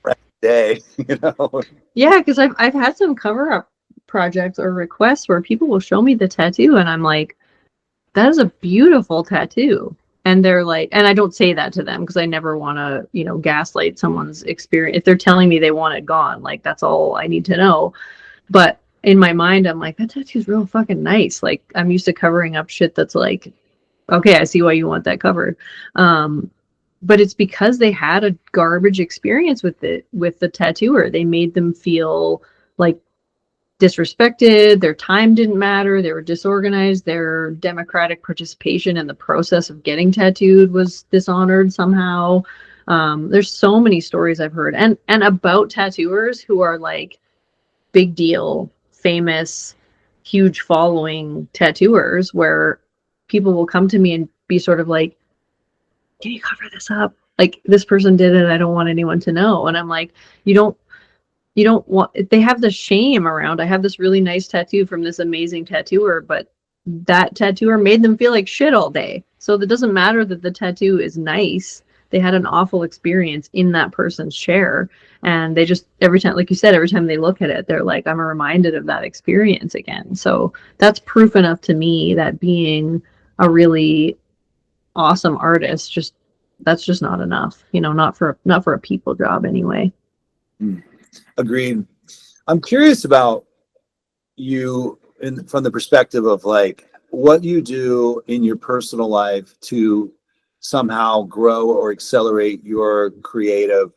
D: Day, you know.
A: Yeah, because I've had some cover up projects or requests where people will show me the tattoo and I'm like, that is a beautiful tattoo. And they're like, and I don't say that to them because I never want to, you know, gaslight someone's experience. If they're telling me they want it gone, like, that's all I need to know. But in my mind, I'm like, that tattoo's real fucking nice. Like, I'm used to covering up shit that's like, okay, I see why you want that covered. But it's because they had a garbage experience with the tattooer. They made them feel like disrespected. Their time didn't matter. They were disorganized. Their democratic participation in the process of getting tattooed was dishonored somehow. There's so many stories I've heard and about tattooers who are like big deal, famous, huge following tattooers, where people will come to me and be sort of like, can you cover this up? Like, this person did it. I don't want anyone to know. And I'm like, you don't want, they have the shame around, I have this really nice tattoo from this amazing tattooer, but that tattooer made them feel like shit all day. So it doesn't matter that the tattoo is nice. They had an awful experience in that person's chair. And they just, every time, like you said, every time they look at it, they're like, I'm reminded of that experience again. So that's proof enough to me that being a really awesome artist just that's just not enough, not for a people job anyway.
D: Agreed. I'm curious about you from the perspective of like what you do in your personal life to somehow grow or accelerate your creative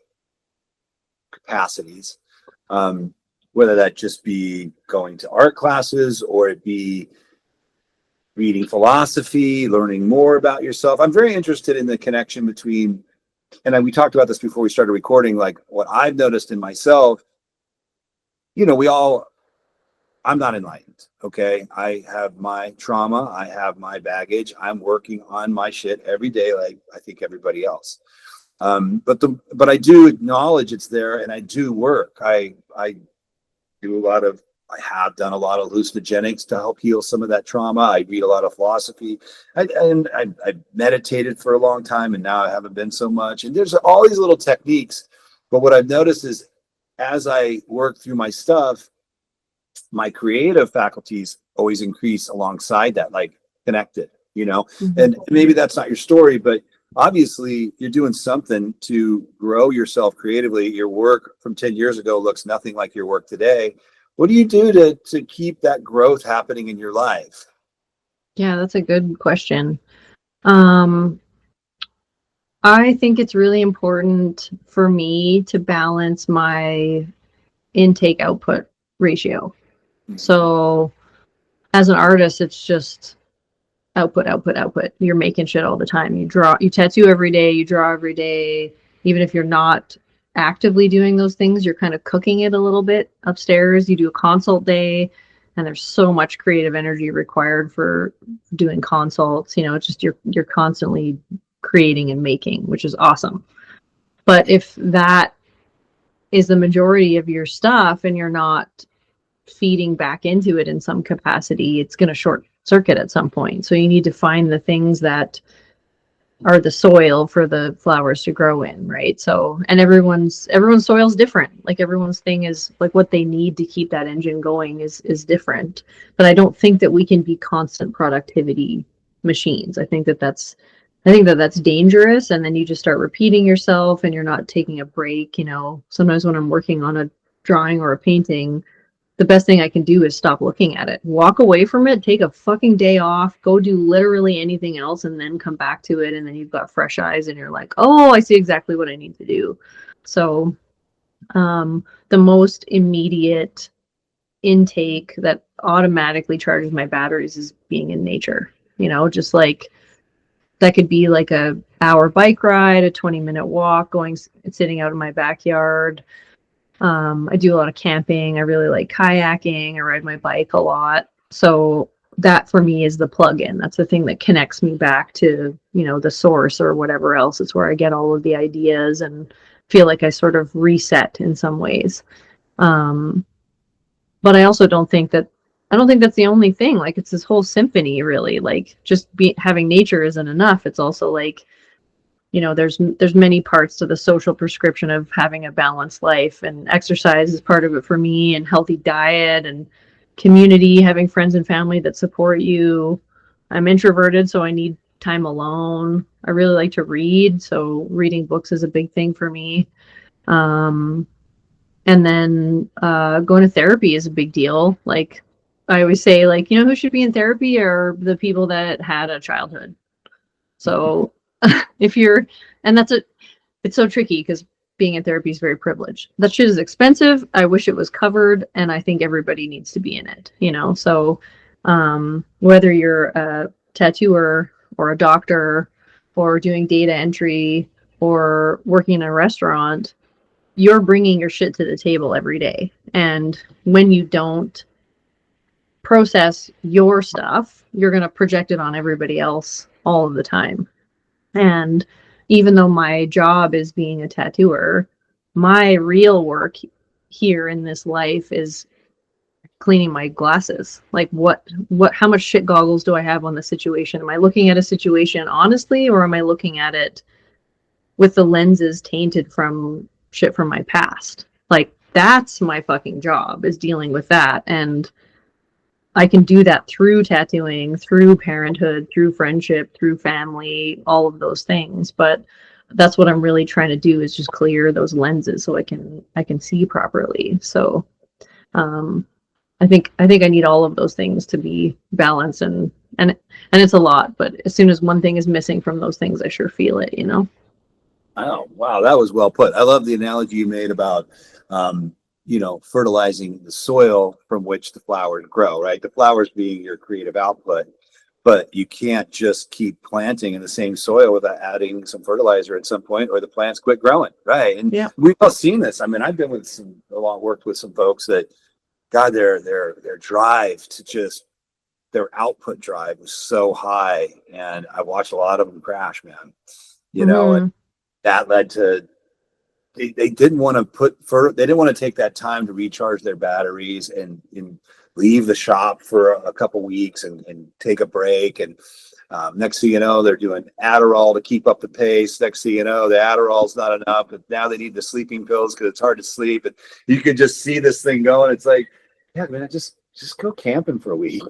D: capacities. Whether that just be going to art classes or it be reading philosophy, learning more about yourself. I'm very interested in the connection between, and we talked about this before we started recording, like what I've noticed in myself, I'm not enlightened. Okay. I have my trauma. I have my baggage. I'm working on my shit every day. Like I think everybody else. But I do acknowledge it's there and I do work. I have done a lot of hallucinogenics to help heal some of that trauma. I read a lot of philosophy. I meditated for a long time and now I haven't been so much. And there's all these little techniques. But what I've noticed is as I work through my stuff, my creative faculties always increase alongside that, like connected,
A: Mm-hmm.
D: And maybe that's not your story, but obviously you're doing something to grow yourself creatively. Your work from 10 years ago looks nothing like your work today. What do you do to keep that growth happening in your life?
A: Yeah, that's a good question. I think it's really important for me to balance my intake output ratio. So as an artist, it's just output, output, output. You're making shit all the time. You tattoo every day, you draw every day. Even if you're not actively doing those things, you're kind of cooking it a little bit upstairs. You do a consult day, and there's so much creative energy required for doing consults. It's just you're constantly creating and making, which is awesome. But if that is the majority of your stuff and you're not feeding back into it in some capacity, it's going to short circuit at some point. So you need to find the things that are the soil for the flowers to grow in, right? So, and everyone's soil is different. Like everyone's thing is like what they need to keep that engine going is different. But I don't think that we can be constant productivity machines. I think that that's dangerous, and then you just start repeating yourself and you're not taking a break. Sometimes when I'm working on a drawing or a painting, the best thing I can do is stop looking at it, walk away from it, take a fucking day off, go do literally anything else, and then come back to it. And then you've got fresh eyes and you're like, oh, I see exactly what I need to do. So the most immediate intake that automatically charges my batteries is being in nature. Just like that could be like a hour bike ride, a 20-minute walk, sitting out in my backyard. I do a lot of camping. I really like kayaking. I ride my bike a lot. So that for me is the plug-in. That's the thing that connects me back to, the source or whatever else. It's where I get all of the ideas and feel like I sort of reset in some ways. But I also don't think that's the only thing. Like it's this whole symphony really, like just having nature isn't enough. It's also like, there's many parts to the social prescription of having a balanced life, and exercise is part of it for me, and healthy diet and community, having friends and family that support you. I'm introverted, so I need time alone. I really like to read, so reading books is a big thing for me. And then going to therapy is a big deal. Like I always say, like, who should be in therapy are the people that had a childhood. So it's so tricky because being in therapy is very privileged. That shit is expensive. I wish it was covered, and I think everybody needs to be in it, So whether you're a tattooer or a doctor or doing data entry or working in a restaurant, you're bringing your shit to the table every day. And when you don't process your stuff, you're going to project it on everybody else all of the time. And even though my job is being a tattooer, my real work here in this life is cleaning my glasses. Like how much shit goggles do I have on the situation? Am I looking at a situation honestly, or am I looking at it with the lenses tainted from shit from my past? Like that's my fucking job, is dealing with that. And I can do that through tattooing, through parenthood, through friendship, through family, all of those things. But that's what I'm really trying to do, is just clear those lenses so I can see properly. So I think I need all of those things to be balanced, and it's a lot, but as soon as one thing is missing from those things, I sure feel it,
D: Oh, wow, that was well put. I love the analogy you made about fertilizing the soil from which the flowers grow, right? The flowers being your creative output, but you can't just keep planting in the same soil without adding some fertilizer at some point, or the plants quit growing, right? And
A: Yeah.
D: we've all seen this. I mean, I've been worked with some folks that, God, their drive to just, their output drive was so high, and I watched a lot of them crash, man. And that led to, they didn't want to they didn't want to take that time to recharge their batteries and leave the shop for a couple weeks and take a break. And next thing you know, they're doing Adderall to keep up the pace. Next thing you know, the Adderall's not enough, but now they need the sleeping pills because it's hard to sleep. And you can just see this thing going. It's like, yeah, man, just go camping for a week.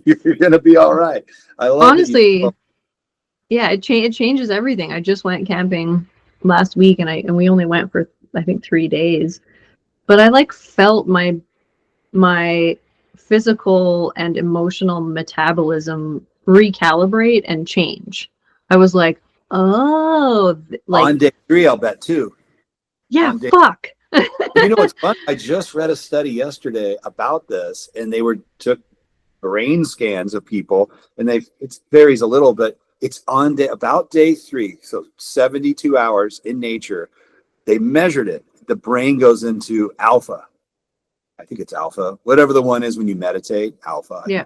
D: You're gonna be all right. I love
A: honestly. Yeah, it changes everything. I just went camping last week, and we only went for, I think, 3 days, but I felt my physical and emotional metabolism recalibrate and change. I was like, oh,
D: on day 3, I'll bet too.
A: Yeah, fuck.
D: You know what's fun? I just read a study yesterday about this, and they took brain scans of people, and it varies a little, but it's on about day 3, so 72 hours in nature. They measured it. The brain goes into alpha. I think it's alpha, whatever the one is when you meditate, alpha.
A: Yeah.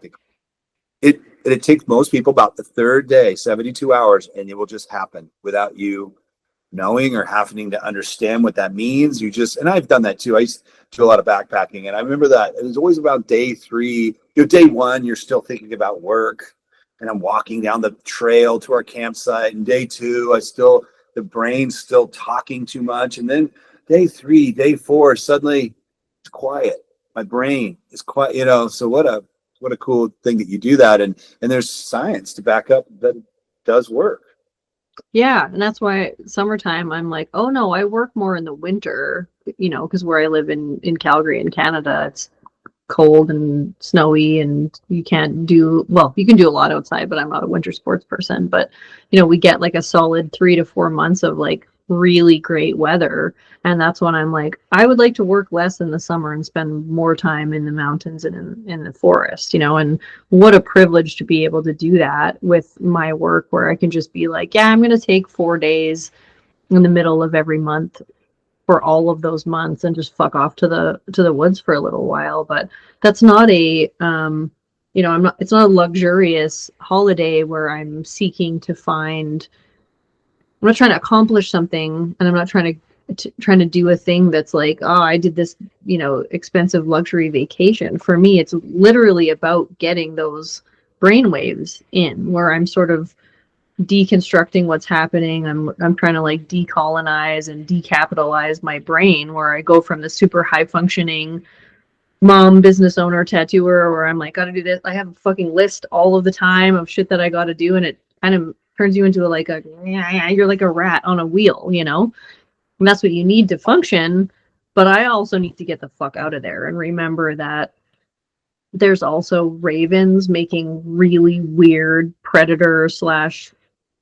D: It takes most people about the 3rd day, 72 hours, and it will just happen without you knowing or having to understand what that means. And I've done that too. I used to do a lot of backpacking, and I remember that it was always about day 3. Day 1, you're still thinking about work, and I'm walking down the trail to our campsite. And day 2, the brain's still talking too much. And then day 3, day 4, suddenly it's quiet. My brain is quiet, so what a cool thing that you do that. And there's science to back up that it does work.
A: Yeah, and that's why summertime, I'm like, oh no, I work more in the winter, because where I live in Calgary in Canada, it's cold and snowy, and you can do a lot outside, but I'm not a winter sports person. But we get a solid 3 to 4 months of really great weather, and that's when I'm like, I would like to work less in the summer and spend more time in the mountains and in the forest, and what a privilege to be able to do that with my work, where I can just be like, yeah, I'm going to take 4 days in the middle of every month for all of those months and just fuck off to the woods for a little while. But that's not it's not a luxurious holiday where I'm seeking to find, I'm not trying to accomplish something, and I'm not trying to do a thing that's like, oh, I did this, expensive luxury vacation. For me, it's literally about getting those brainwaves in, where I'm sort of deconstructing what's happening. I'm trying to decolonize and decapitalize my brain, where I go from the super high functioning mom, business owner, tattooer, where I'm like, gotta do this. I have a fucking list all of the time of shit that I gotta do, and it kind of turns you into you're like a rat on a wheel, and that's what you need to function. But I also need to get the fuck out of there and remember that there's also ravens making really weird predator /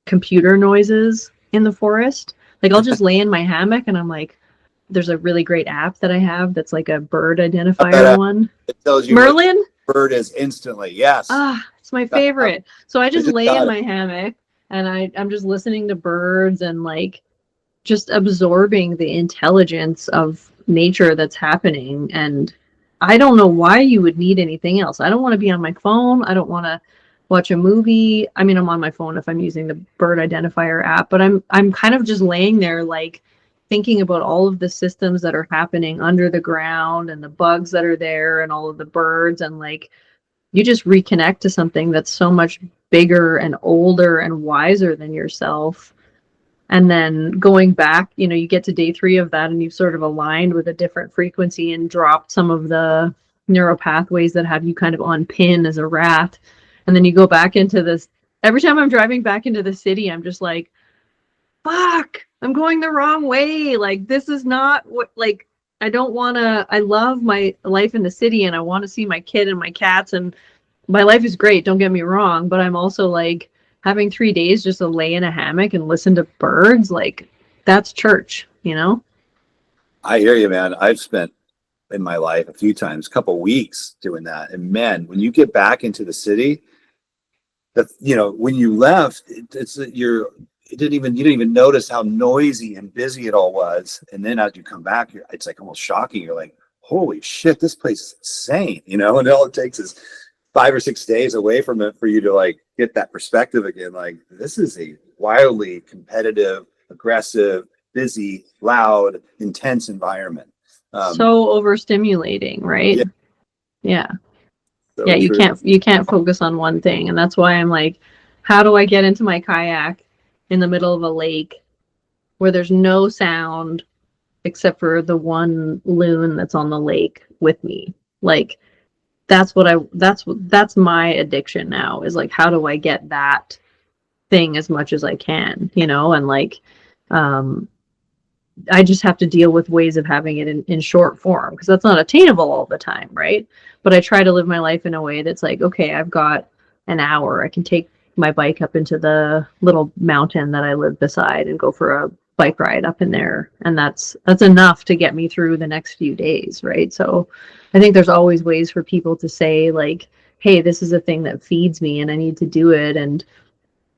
A: computer noises in the forest. I'll just lay in my hammock, and I'm like, there's a really great app that I have that's like a bird identifier one.
D: It tells you
A: Merlin?
D: Bird is instantly. Yes.
A: It's my favorite. So I just lay in my hammock, and I'm just listening to birds and just absorbing the intelligence of nature that's happening. And I don't know why you would need anything else. I don't want to be on my phone. I don't want to watch a movie. I mean, I'm on my phone if I'm using the bird identifier app, but I'm kind of just laying there thinking about all of the systems that are happening under the ground and the bugs that are there and all of the birds, and you just reconnect to something that's so much bigger and older and wiser than yourself. And then going back, you get to day 3 of that, and you've sort of aligned with a different frequency and dropped some of the neural pathways that have you kind of on pin as a rat. And then you go back into this. Every time I'm driving back into the city, I'm just like, fuck, I'm going the wrong way. Like, this is not what, like, I don't want to, I love my life in the city and I want to see my kid and my cats, and my life is great, don't get me wrong, but I'm also like having 3 days just to lay in a hammock and listen to birds. Like, that's church, you know?
D: I hear you, man. I've spent in my life a few times, a couple weeks doing that. And man, when you get back into the city, when you left, you didn't even notice how noisy and busy it all was. And then as you come back, it's like almost shocking. You're like, holy shit, this place is insane, and all it takes is 5 or 6 days away from it for you to like get that perspective again. Like, this is a wildly competitive, aggressive, busy, loud, intense environment.
A: So overstimulating, right? Yeah.
D: So
A: yeah,
D: true.
A: you can't focus on one thing. And that's why I'm like, how do I get into my kayak in the middle of a lake where there's no sound except for the one loon that's on the lake with me? Like, that's my addiction now, is like, how do I get that thing as much as I can, and like, I just have to deal with ways of having it in short form, because that's not attainable all the time, right? But I try to live my life in a way that's like, okay, I've got an hour. I can take my bike up into the little mountain that I live beside and go for a bike ride up in there. And that's enough to get me through the next few days, right? So I think there's always ways for people to say like, hey, this is a thing that feeds me and I need to do it. And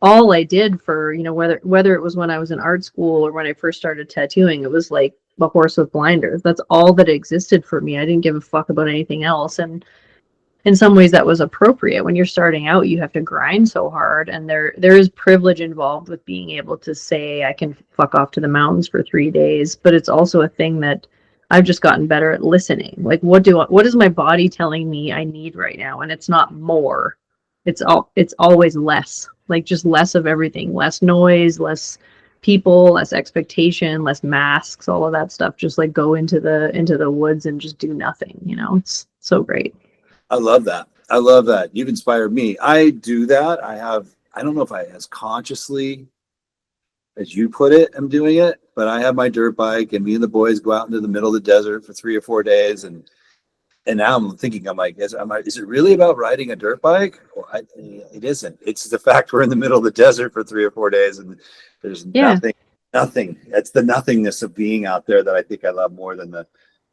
A: all I did for, whether it was when I was in art school or when I first started tattooing, it was like the horse with blinders. That's all that existed for me. I didn't give a fuck about anything else. And in some ways that was appropriate. When you're starting out, you have to grind so hard, and there is privilege involved with being able to say I can fuck off to the mountains for 3 days. But it's also a thing that I've just gotten better at listening. Like, what is my body telling me I need right now? And it's not more. It's always less. Like, just less of everything, less noise, less people, less expectation, less masks, all of that stuff. Just like go into the woods and just do nothing. It's so great.
D: I love that. You've inspired me. I do that. I don't know if I as consciously as you put it, I'm doing it, but I have my dirt bike and me and the boys go out into the middle of the desert for 3 or 4 days. And now I'm thinking, I'm like, is it really about riding a dirt bike? Well, it isn't. It's the fact we're in the middle of the desert for 3 or 4 days and there's nothing. It's the nothingness of being out there that I think I love more than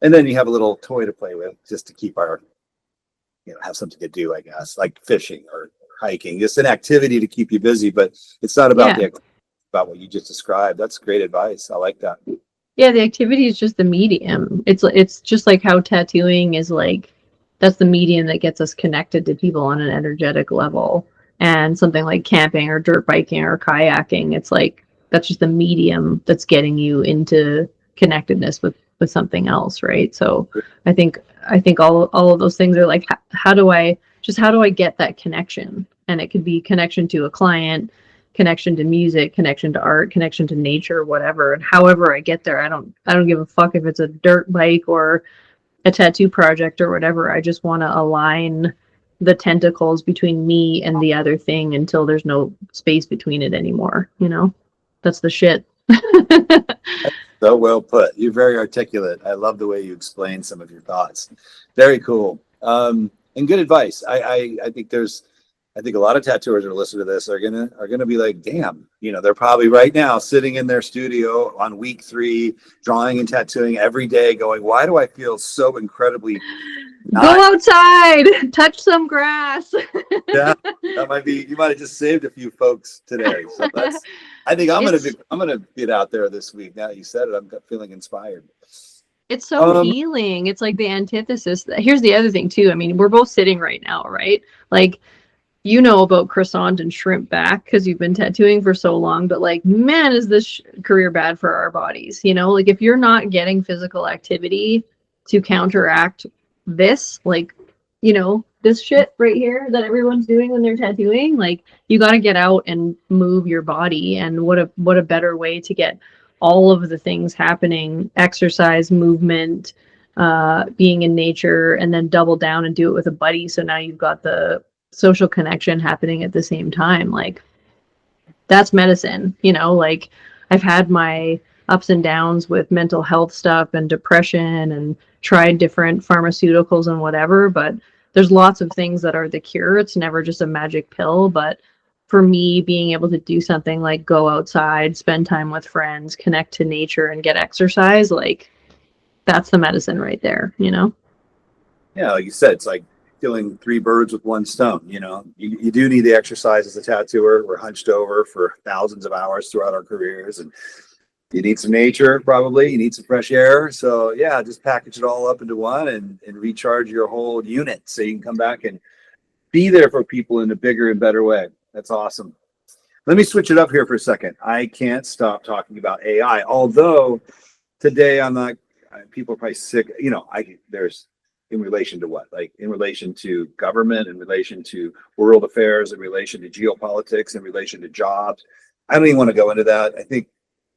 D: and then you have a little toy to play with just to keep our, have something to do, I guess, like fishing or hiking, just an activity to keep you busy, but it's not about about what you just described. That's great advice. I like that.
A: Yeah, the activity is just the medium. It's just like how tattooing is like, that's the medium that gets us connected to people on an energetic level. And something like camping or dirt biking or kayaking, it's like, that's just the medium that's getting you into connectedness with something else, right? So I think all of those things are like, how do I get that connection? And it could be connection to a client, connection to music, connection to art, connection to nature, whatever. And however I get there, I don't give a fuck if it's a dirt bike or a tattoo project or whatever. I just want to align the tentacles between me and the other thing until there's no space between it anymore. That's the shit.
D: So well put. You're very articulate. I love the way you explain some of your thoughts. Very cool. And good advice. I think a lot of tattooers who listen to this are gonna be like, damn, they're probably right now sitting in their studio on week 3, drawing and tattooing every day, going, why do I feel so incredibly
A: Go outside, touch some grass.
D: Yeah, that might be. You might have just saved a few folks today. So I think I'm gonna get out there this week. Now that you said it, I'm feeling inspired.
A: It's so healing. It's like the antithesis. Here's the other thing too. I mean, we're both sitting right now, right? Like, about croissant and shrimp back because you've been tattooing for so long, but like, man, is this career bad for our bodies? Like, if you're not getting physical activity to counteract this, like, this shit right here that everyone's doing when they're tattooing, like, you got to get out and move your body. And what a better way to get all of the things happening: exercise, movement, being in nature, and then double down and do it with a buddy. So now you've got the social connection happening at the same time. Like, that's medicine. Like, I've had my ups and downs with mental health stuff and depression and tried different pharmaceuticals and whatever, but there's lots of things that are the cure. It's never just a magic pill. But for me, being able to do something like go outside, spend time with friends, connect to nature and get exercise, like that's the medicine right there, you know?
D: Yeah, like you said, it's like killing three birds with one stone. You know, you do need the exercise as a tattooer. We're hunched over for thousands of hours throughout our careers, and you need some nature, probably. You need some fresh air. So yeah, just package it all up into one and recharge your whole unit so you can come back and be there for people in a bigger and better way. That's awesome. Let me switch it up here for a second. I can't stop talking about AI, although today I'm not, people are probably sick. You know, there's in relation to what? Like in relation to government, in relation to world affairs, in relation to geopolitics, in relation to jobs. I don't even want to go into that. I think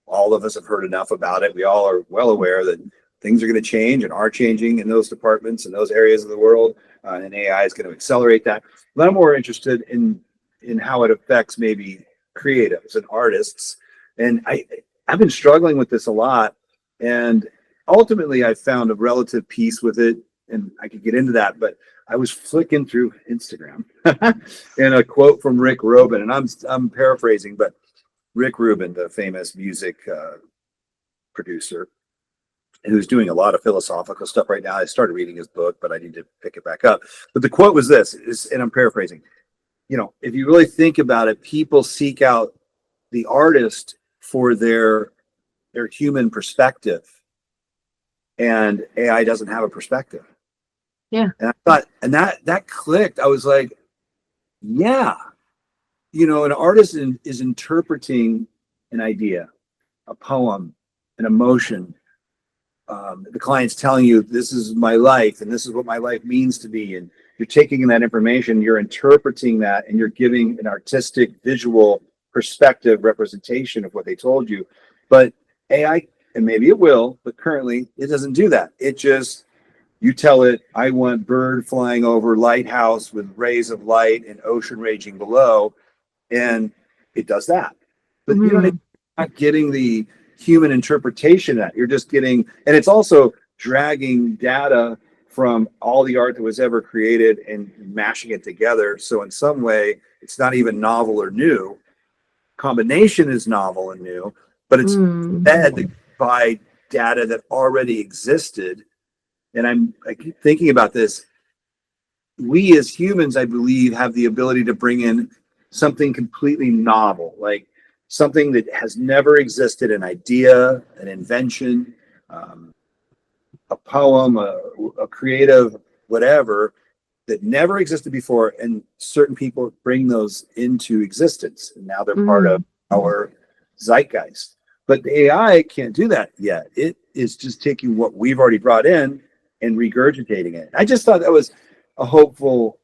D: all of us have heard enough about it. We all are well aware that things are going to change and are changing in those departments and those areas of the world, and AI is going to accelerate that. But I'm more interested in how it affects maybe creatives and artists. And I've been struggling with this a lot, and ultimately I found a relative peace with it, and I could get into that. But I was flicking through Instagram and a quote from Rick Rubin, and I'm paraphrasing, but Rick Rubin, the famous music producer, who's doing a lot of philosophical stuff right now. I started reading his book, but I need to pick it back up. But the quote was this, and I'm paraphrasing. You know, if you really think about it, people seek out the artist for their human perspective, and AI doesn't have a perspective.
A: Yeah.
D: And I thought, and that clicked. I was like, yeah, you know, an artist is interpreting an idea, a poem, an emotion. The client's telling you, this is my life and this is what my life means to me. And you're taking that information, you're interpreting that, and you're giving an artistic, visual perspective representation of what they told you. But AI, and maybe it will, but currently it doesn't do that. It just, you tell it, I want bird flying over lighthouse with rays of light and ocean raging below. And it does that. But you're not getting the human interpretation of that. You're just getting, and it's also dragging data from all the art that was ever created and mashing it together. So in some way, it's not even novel or new. Combination is novel and new, but it's fed by data that already existed. And I keep thinking about this. We as humans, I believe, have the ability to bring in something completely novel, like something that has never existed, an idea, an invention, a poem, a creative, whatever, that never existed before. And certain people bring those into existence. And now they're part of our zeitgeist. But the AI can't do that yet. It is just taking what we've already brought in and regurgitating it. I just thought that was a hopeful,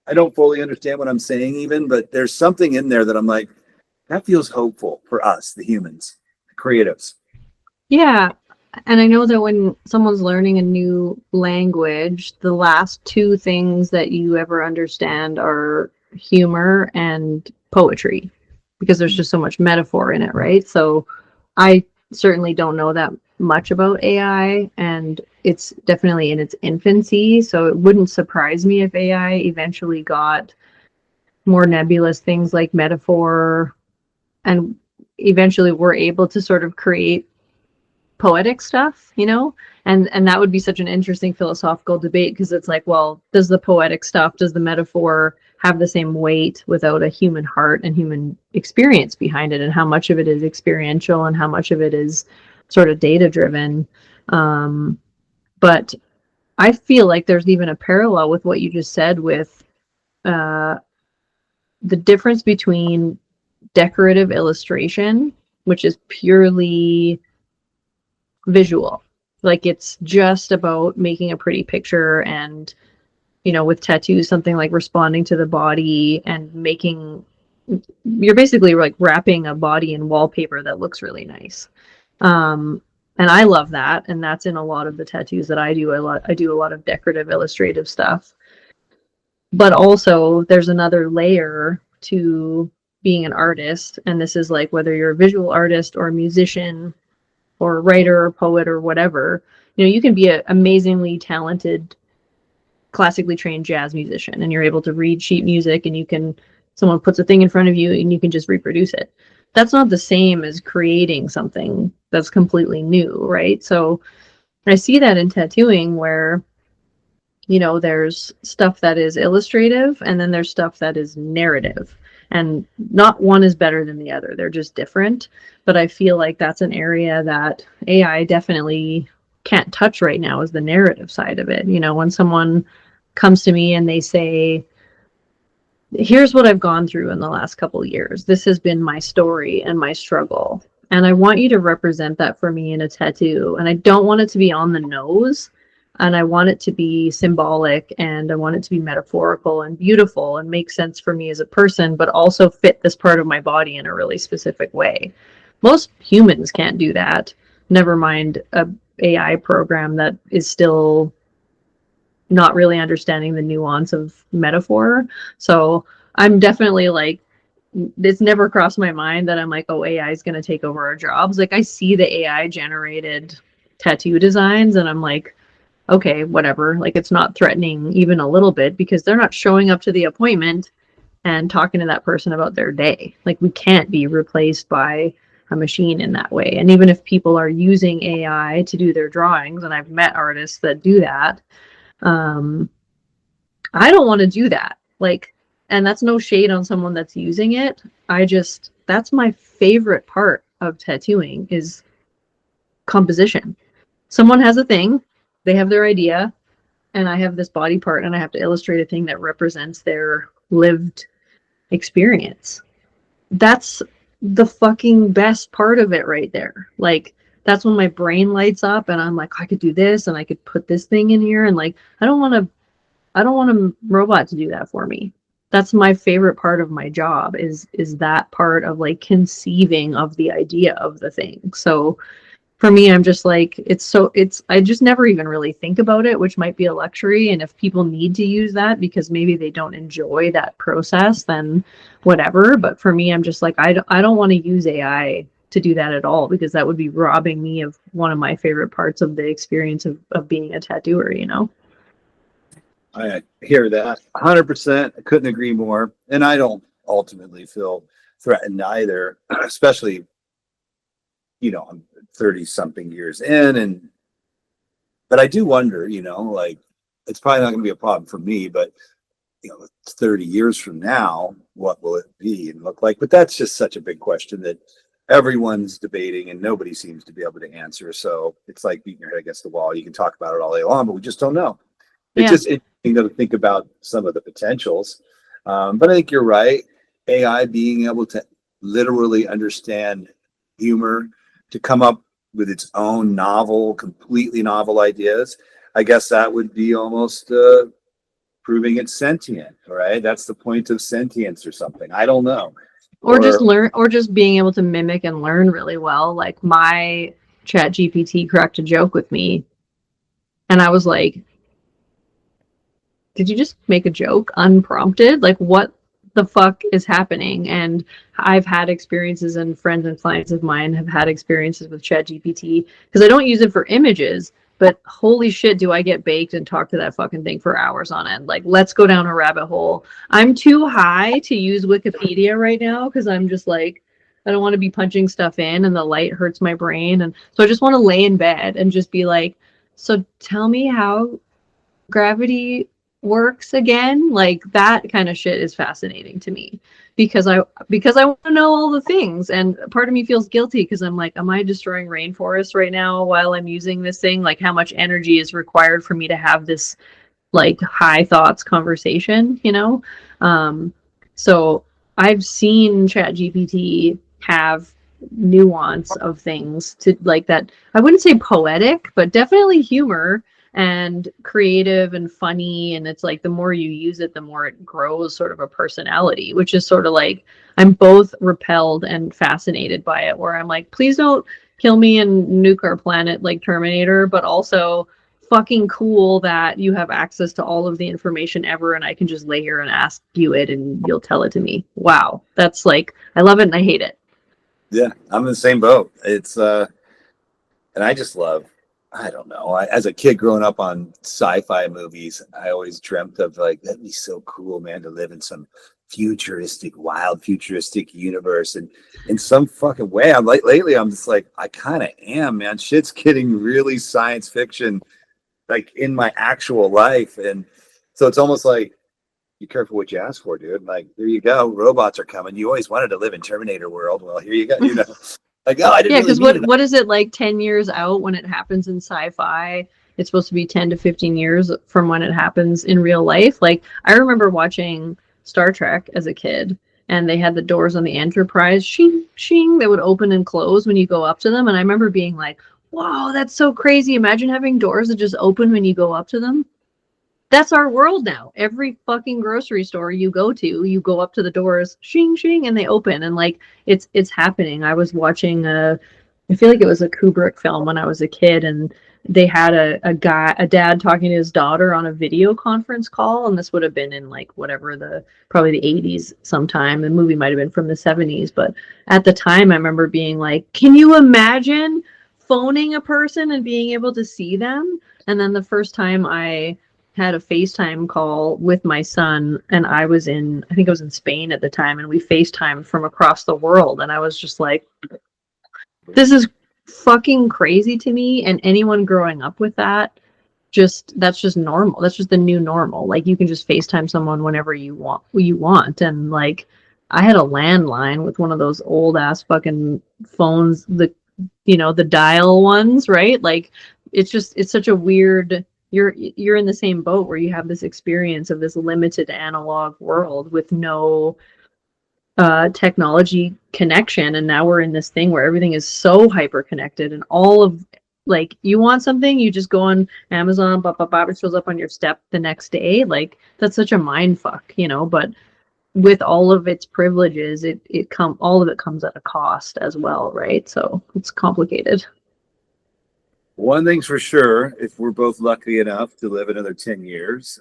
D: I don't fully understand what I'm saying even, but there's something in there that I'm like, that feels hopeful for us, the humans, the creatives.
A: Yeah. And I know that when someone's learning a new language, the last two things that you ever understand are humor and poetry, because there's just so much metaphor in it, right? So I certainly don't know that much about AI, and it's definitely in its infancy. So it wouldn't surprise me if AI eventually got more nebulous things like metaphor, and eventually we're able to sort of create poetic stuff, you know, and that would be such an interesting philosophical debate, because it's like, well, does the poetic stuff, does the metaphor have the same weight without a human heart and human experience behind it, and how much of it is experiential and how much of it is sort of data driven? But I feel like there's even a parallel with what you just said with the difference between decorative illustration, which is purely visual, like it's just about making a pretty picture, and you know, with tattoos, something like responding to the body and making, you're basically like wrapping a body in wallpaper that looks really nice. And I love that, and that's in a lot of the tattoos that I do. I do a lot of decorative illustrative stuff, but also there's another layer to being an artist, and this is like whether you're a visual artist or a musician or a writer or poet or whatever, you can be an amazingly talented, classically trained jazz musician, and you're able to read sheet music, and someone puts a thing in front of you and you can just reproduce it. That's not the same as creating something that's completely new, right? So I see that in tattooing where, there's stuff that is illustrative and then there's stuff that is narrative. And not one is better than the other. They're just different. But I feel like that's an area that AI definitely can't touch right now, is the narrative side of it. When someone comes to me and they say, here's what I've gone through in the last couple of years. This has been my story and my struggle. And I want you to represent that for me in a tattoo. And I don't want it to be on the nose. And I want it to be symbolic, and I want it to be metaphorical and beautiful and make sense for me as a person, but also fit this part of my body in a really specific way. Most humans can't do that. Never mind a AI program that is still not really understanding the nuance of metaphor. So I'm definitely like, it's never crossed my mind that I'm like, oh, AI is going to take over our jobs. Like, I see the AI generated tattoo designs and I'm like, okay, whatever. Like, it's not threatening even a little bit, because they're not showing up to the appointment and talking to that person about their day. Like, we can't be replaced by a machine in that way. And even if people are using AI to do their drawings, and I've met artists that do that, I don't want to do that. Like, and that's no shade on someone that's using it. That's my favorite part of tattooing, is composition. Someone has a thing, they have their idea, and I have this body part, and I have to illustrate a thing that represents their lived experience. That's the fucking best part of it right there. Like, that's when my brain lights up and I'm like, I could do this and I could put this thing in here. And like, I don't want a robot to do that for me. That's my favorite part of my job, is that part of like conceiving of the idea of the thing. So for me, I'm just like, I just never even really think about it, which might be a luxury. And if people need to use that because maybe they don't enjoy that process, then whatever. But for me, I'm just like, I don't want to use AI to do that at all, because that would be robbing me of one of my favorite parts of the experience of being a tattooer,
D: I hear that 100%. I couldn't agree more. And I don't ultimately feel threatened either, especially, I'm 30 something years in. But I do wonder, like, it's probably not going to be a problem for me, but 30 years from now, what will it be and look like? But that's just such a big question that everyone's debating and nobody seems to be able to answer. So it's like beating your head against the wall. You can talk about it all day long, but we just don't know. It's just interesting to think about some of the potentials. But I think you're right. AI being able to literally understand humor, to come up with its own completely novel ideas, I guess that would be almost proving it's sentient, right? That's the point of sentience or something. I don't know.
A: Or just being able to mimic and learn really well. Like, my Chat GPT cracked a joke with me, and I was like, did you just make a joke unprompted? Like, what the fuck is happening? And I've had experiences, and friends and clients of mine have had experiences with Chat GPT, because I don't use it for images, but holy shit, do I get baked and talk to that fucking thing for hours on end. Like, let's go down a rabbit hole. I'm too high to use Wikipedia right now, because I'm just like, I don't want to be punching stuff in and the light hurts my brain. And so I just want to lay in bed and just be like, so tell me how gravity works again. Like, that kind of shit is fascinating to me, because I want to know all the things, and part of me feels guilty because I'm like, am I destroying rainforests right now while I'm using this thing? Like, how much energy is required for me to have this like high thoughts conversation, so I've seen Chat GPT have nuance of things to like that. I wouldn't say poetic, but definitely humor and creative and funny. And it's like, the more you use it, the more it grows sort of a personality, which is sort of like, I'm both repelled and fascinated by it, where I'm like, please don't kill me and nuke our planet like Terminator, but also fucking cool that you have access to all of the information ever, and I can just lay here and ask you it and you'll tell it to me. Wow. That's like, I love it and I hate it.
D: Yeah, I'm in the same boat. It's and I just love, I don't know. As a kid growing up on sci-fi movies, I always dreamt of like, that'd be so cool, man, to live in some wild futuristic universe. And in some fucking way, I'm like, lately, I'm just like, I kind of am, man. Shit's getting really science fiction, like in my actual life. And so it's almost like, be careful what you ask for, dude. Like, there you go. Robots are coming. You always wanted to live in Terminator world. Well, here you go. You know, like, oh, I didn't.
A: Yeah,
D: because
A: what is it like 10 years out when it happens in sci-fi? It's supposed to be 10 to 15 years from when it happens in real life. Like, I remember watching Star Trek as a kid, and they had the doors on the Enterprise, shing, shing, that would open and close when you go up to them. And I remember being like, wow, that's so crazy. Imagine having doors that just open when you go up to them. That's our world now. Every fucking grocery store you go to, you go up to the doors, shing, shing, and they open. And like, it's happening. I was watching I feel like it was a Kubrick film when I was a kid, and they had a dad talking to his daughter on a video conference call, and this would have been in like whatever probably the 80s sometime. The movie might have been from the 70s, but at the time I remember being like, can you imagine phoning a person and being able to see them? And then the first time I had a FaceTime call with my son, and I think I was in Spain at the time, and we FaceTimed from across the world, and I was just like, this is fucking crazy to me. And anyone growing up with that, that's just normal. That's just the new normal. Like, you can just FaceTime someone whenever you want. And like, I had a landline with one of those old ass fucking phones, the dial ones, right? Like, it's such a weird, you're in the same boat where you have this experience of this limited analog world with no technology connection, and now we're in this thing where everything is so hyper connected, and all of, like, you want something, you just go on Amazon, it shows up on your step the next day. Like, that's such a mind fuck, but with all of its privileges, all of it comes at a cost as well, right? So it's complicated.
D: one thing's for sure, if we're both lucky enough to live another 10 years,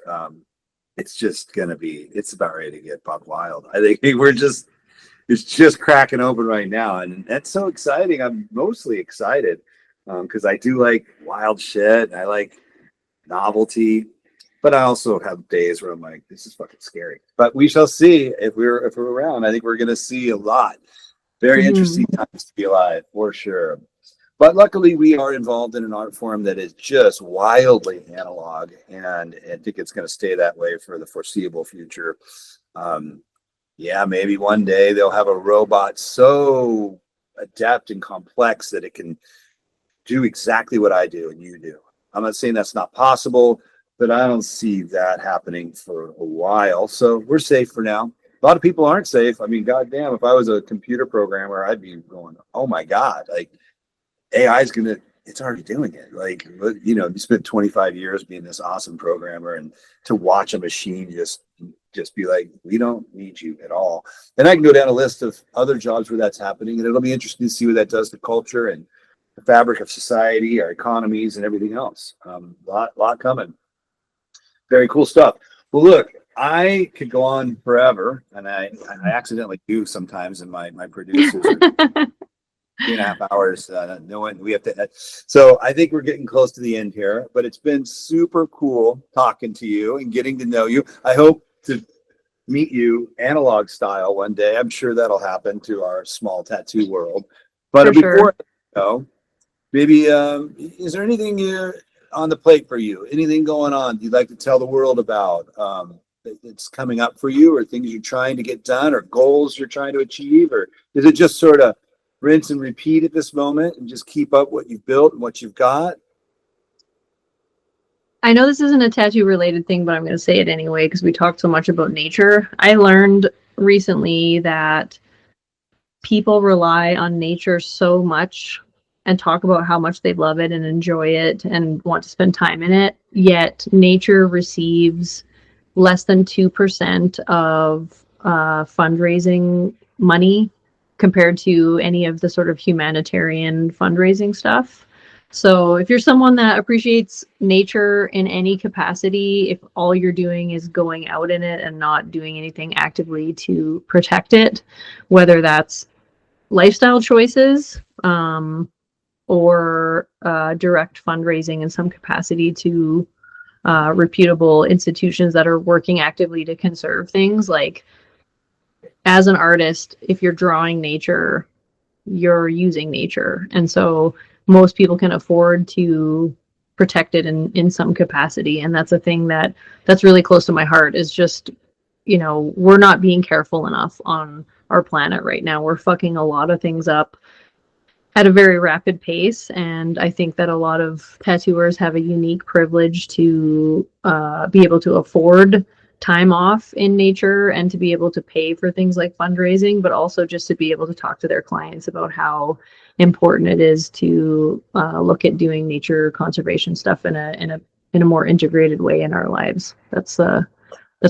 D: it's about ready to get buck wild. I think it's just cracking open right now. And that's so exciting. I'm mostly excited because I do like wild shit. And I like novelty, but I also have days where I'm like, this is fucking scary. But we shall see if we're around. I think we're going to see a lot. Very interesting times to be alive, for sure. But luckily, we are involved in an art form that is just wildly analog, and I think it's going to stay that way for the foreseeable future. Yeah, maybe one day they'll have a robot so adept and complex that it can do exactly what I do and you do. I'm not saying that's not possible, but I don't see that happening for a while. So we're safe for now. A lot of people aren't safe. I mean, goddamn, if I was a computer programmer, I'd be going, oh my God, like, AI is it's already doing it. Like, you spent 25 years being this awesome programmer, and to watch a machine just be like, we don't need you at all. And I can go down a list of other jobs where that's happening, and it'll be interesting to see what that does to culture and the fabric of society, our economies, and everything else. Lot coming. Very cool stuff. Well, look, I could go on forever, and I accidentally do sometimes in my producers. 2.5 hours. We have to. So I think we're getting close to the end here, but it's been super cool talking to you and getting to know you. I hope to meet you analog style one day. I'm sure that'll happen to our small tattoo world. But before I go, maybe is there anything on the plate for you? Anything going on you'd like to tell the world about? It's coming up for you, or things you're trying to get done, or goals you're trying to achieve, or is it just sort of rinse and repeat at this moment and just keep up what you've built and what you've got?
A: I know this isn't a tattoo related thing, but I'm going to say it anyway because we talked so much about nature. I learned recently that people rely on nature so much and talk about how much they love it and enjoy it and want to spend time in it, yet nature receives less than 2% of fundraising money compared to any of the sort of humanitarian fundraising stuff. So if you're someone that appreciates nature in any capacity, if all you're doing is going out in it and not doing anything actively to protect it, whether that's lifestyle choices, or direct fundraising in some capacity to reputable institutions that are working actively to conserve things, like as an artist, if you're drawing nature, you're using nature. And so most people can afford to protect it in some capacity. And that's a thing that's really close to my heart, is just, we're not being careful enough on our planet right now. We're fucking a lot of things up at a very rapid pace. And I think that a lot of tattooers have a unique privilege to be able to afford time off in nature and to be able to pay for things like fundraising, but also just to be able to talk to their clients about how important it is to look at doing nature conservation stuff in a more integrated way in our lives. That's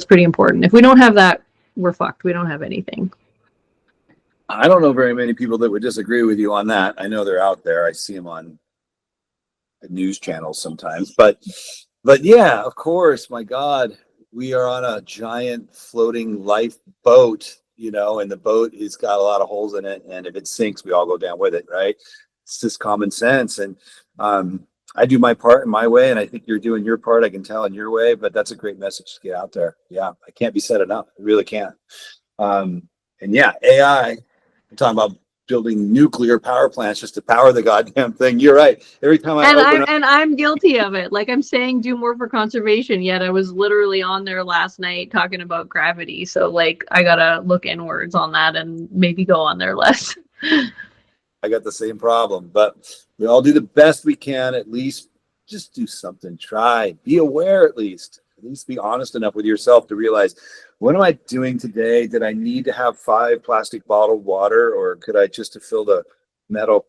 A: pretty important. If we don't have that, we're fucked. We don't have anything.
D: I don't know very many people that would disagree with you on that. I know they're out there. I see them on news channels sometimes, but yeah, of course, my God, we are on a giant floating lifeboat, and the boat has got a lot of holes in it. And if it sinks, we all go down with it, right? It's just common sense. And I do my part in my way, and I think you're doing your part. I can tell in your way, but that's a great message to get out there. Yeah, I can't be said enough. I really can't. And yeah, AI, I'm talking about building nuclear power plants just to power the goddamn thing. You're right. Every time
A: I'm guilty of it. Like, I'm saying do more for conservation, yet I was literally on there last night talking about gravity. So like, I gotta look inwards on that and maybe go on there less.
D: I got the same problem, but we all do the best we can. At least just do something. Try. Be aware at least. At least be honest enough with yourself to realize, what am I doing today? Did I need to have 5 plastic bottled water, or could I just have filled a metal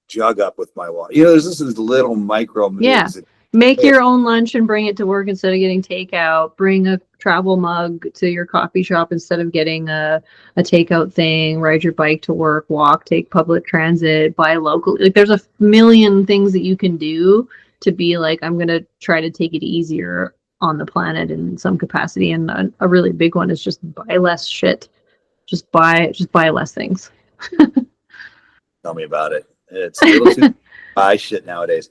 D: jug up with my water? There's this little micro moves.
A: Yeah. Make your own lunch and bring it to work instead of getting takeout. Bring a travel mug to your coffee shop instead of getting a takeout thing. Ride your bike to work, walk, take public transit, buy local. Like, there's a million things that you can do to be like, I'm going to try to take it easier on the planet in some capacity. And a really big one is just buy less shit. Just buy less things.
D: Tell me about it. It's a little too buy shit nowadays.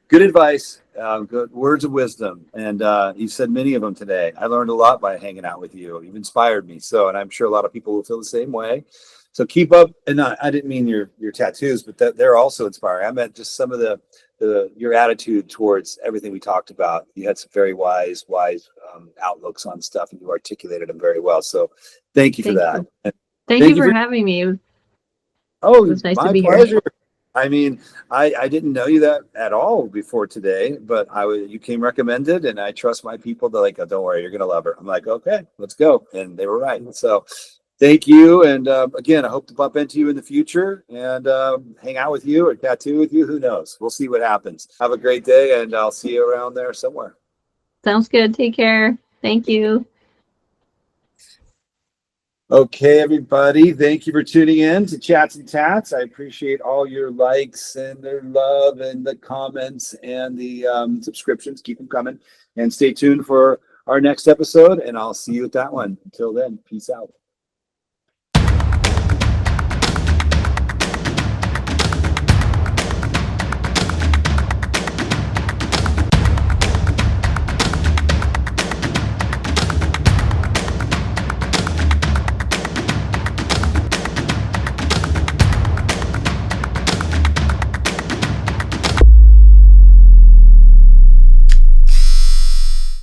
D: Good advice. Good words of wisdom. And you said many of them today. I learned a lot by hanging out with you. You've inspired me. And I'm sure a lot of people will feel the same way. So keep up. And I didn't mean your tattoos, but they're also inspiring. I meant just some of your attitude towards everything we talked about. You had some very wise outlooks on stuff, and you articulated them very well. So thank you for that.
A: Thank you for having me. It was nice to be
D: pleasure.
A: here.
D: I mean, I didn't know you that at all before today, but you came recommended, and I trust my people. They're like, oh, don't worry, you're going to love her. I'm like, okay, let's go. And they were right. So thank you. And again, I hope to bump into you in the future and hang out with you or tattoo with you. Who knows? We'll see what happens. Have a great day, and I'll see you around there somewhere.
A: Sounds good. Take care. Thank you.
D: Okay, everybody. Thank you for tuning in to Chats and Tats. I appreciate all your likes and their love and the comments and the subscriptions. Keep them coming. And stay tuned for our next episode, and I'll see you at that one. Until then, peace out.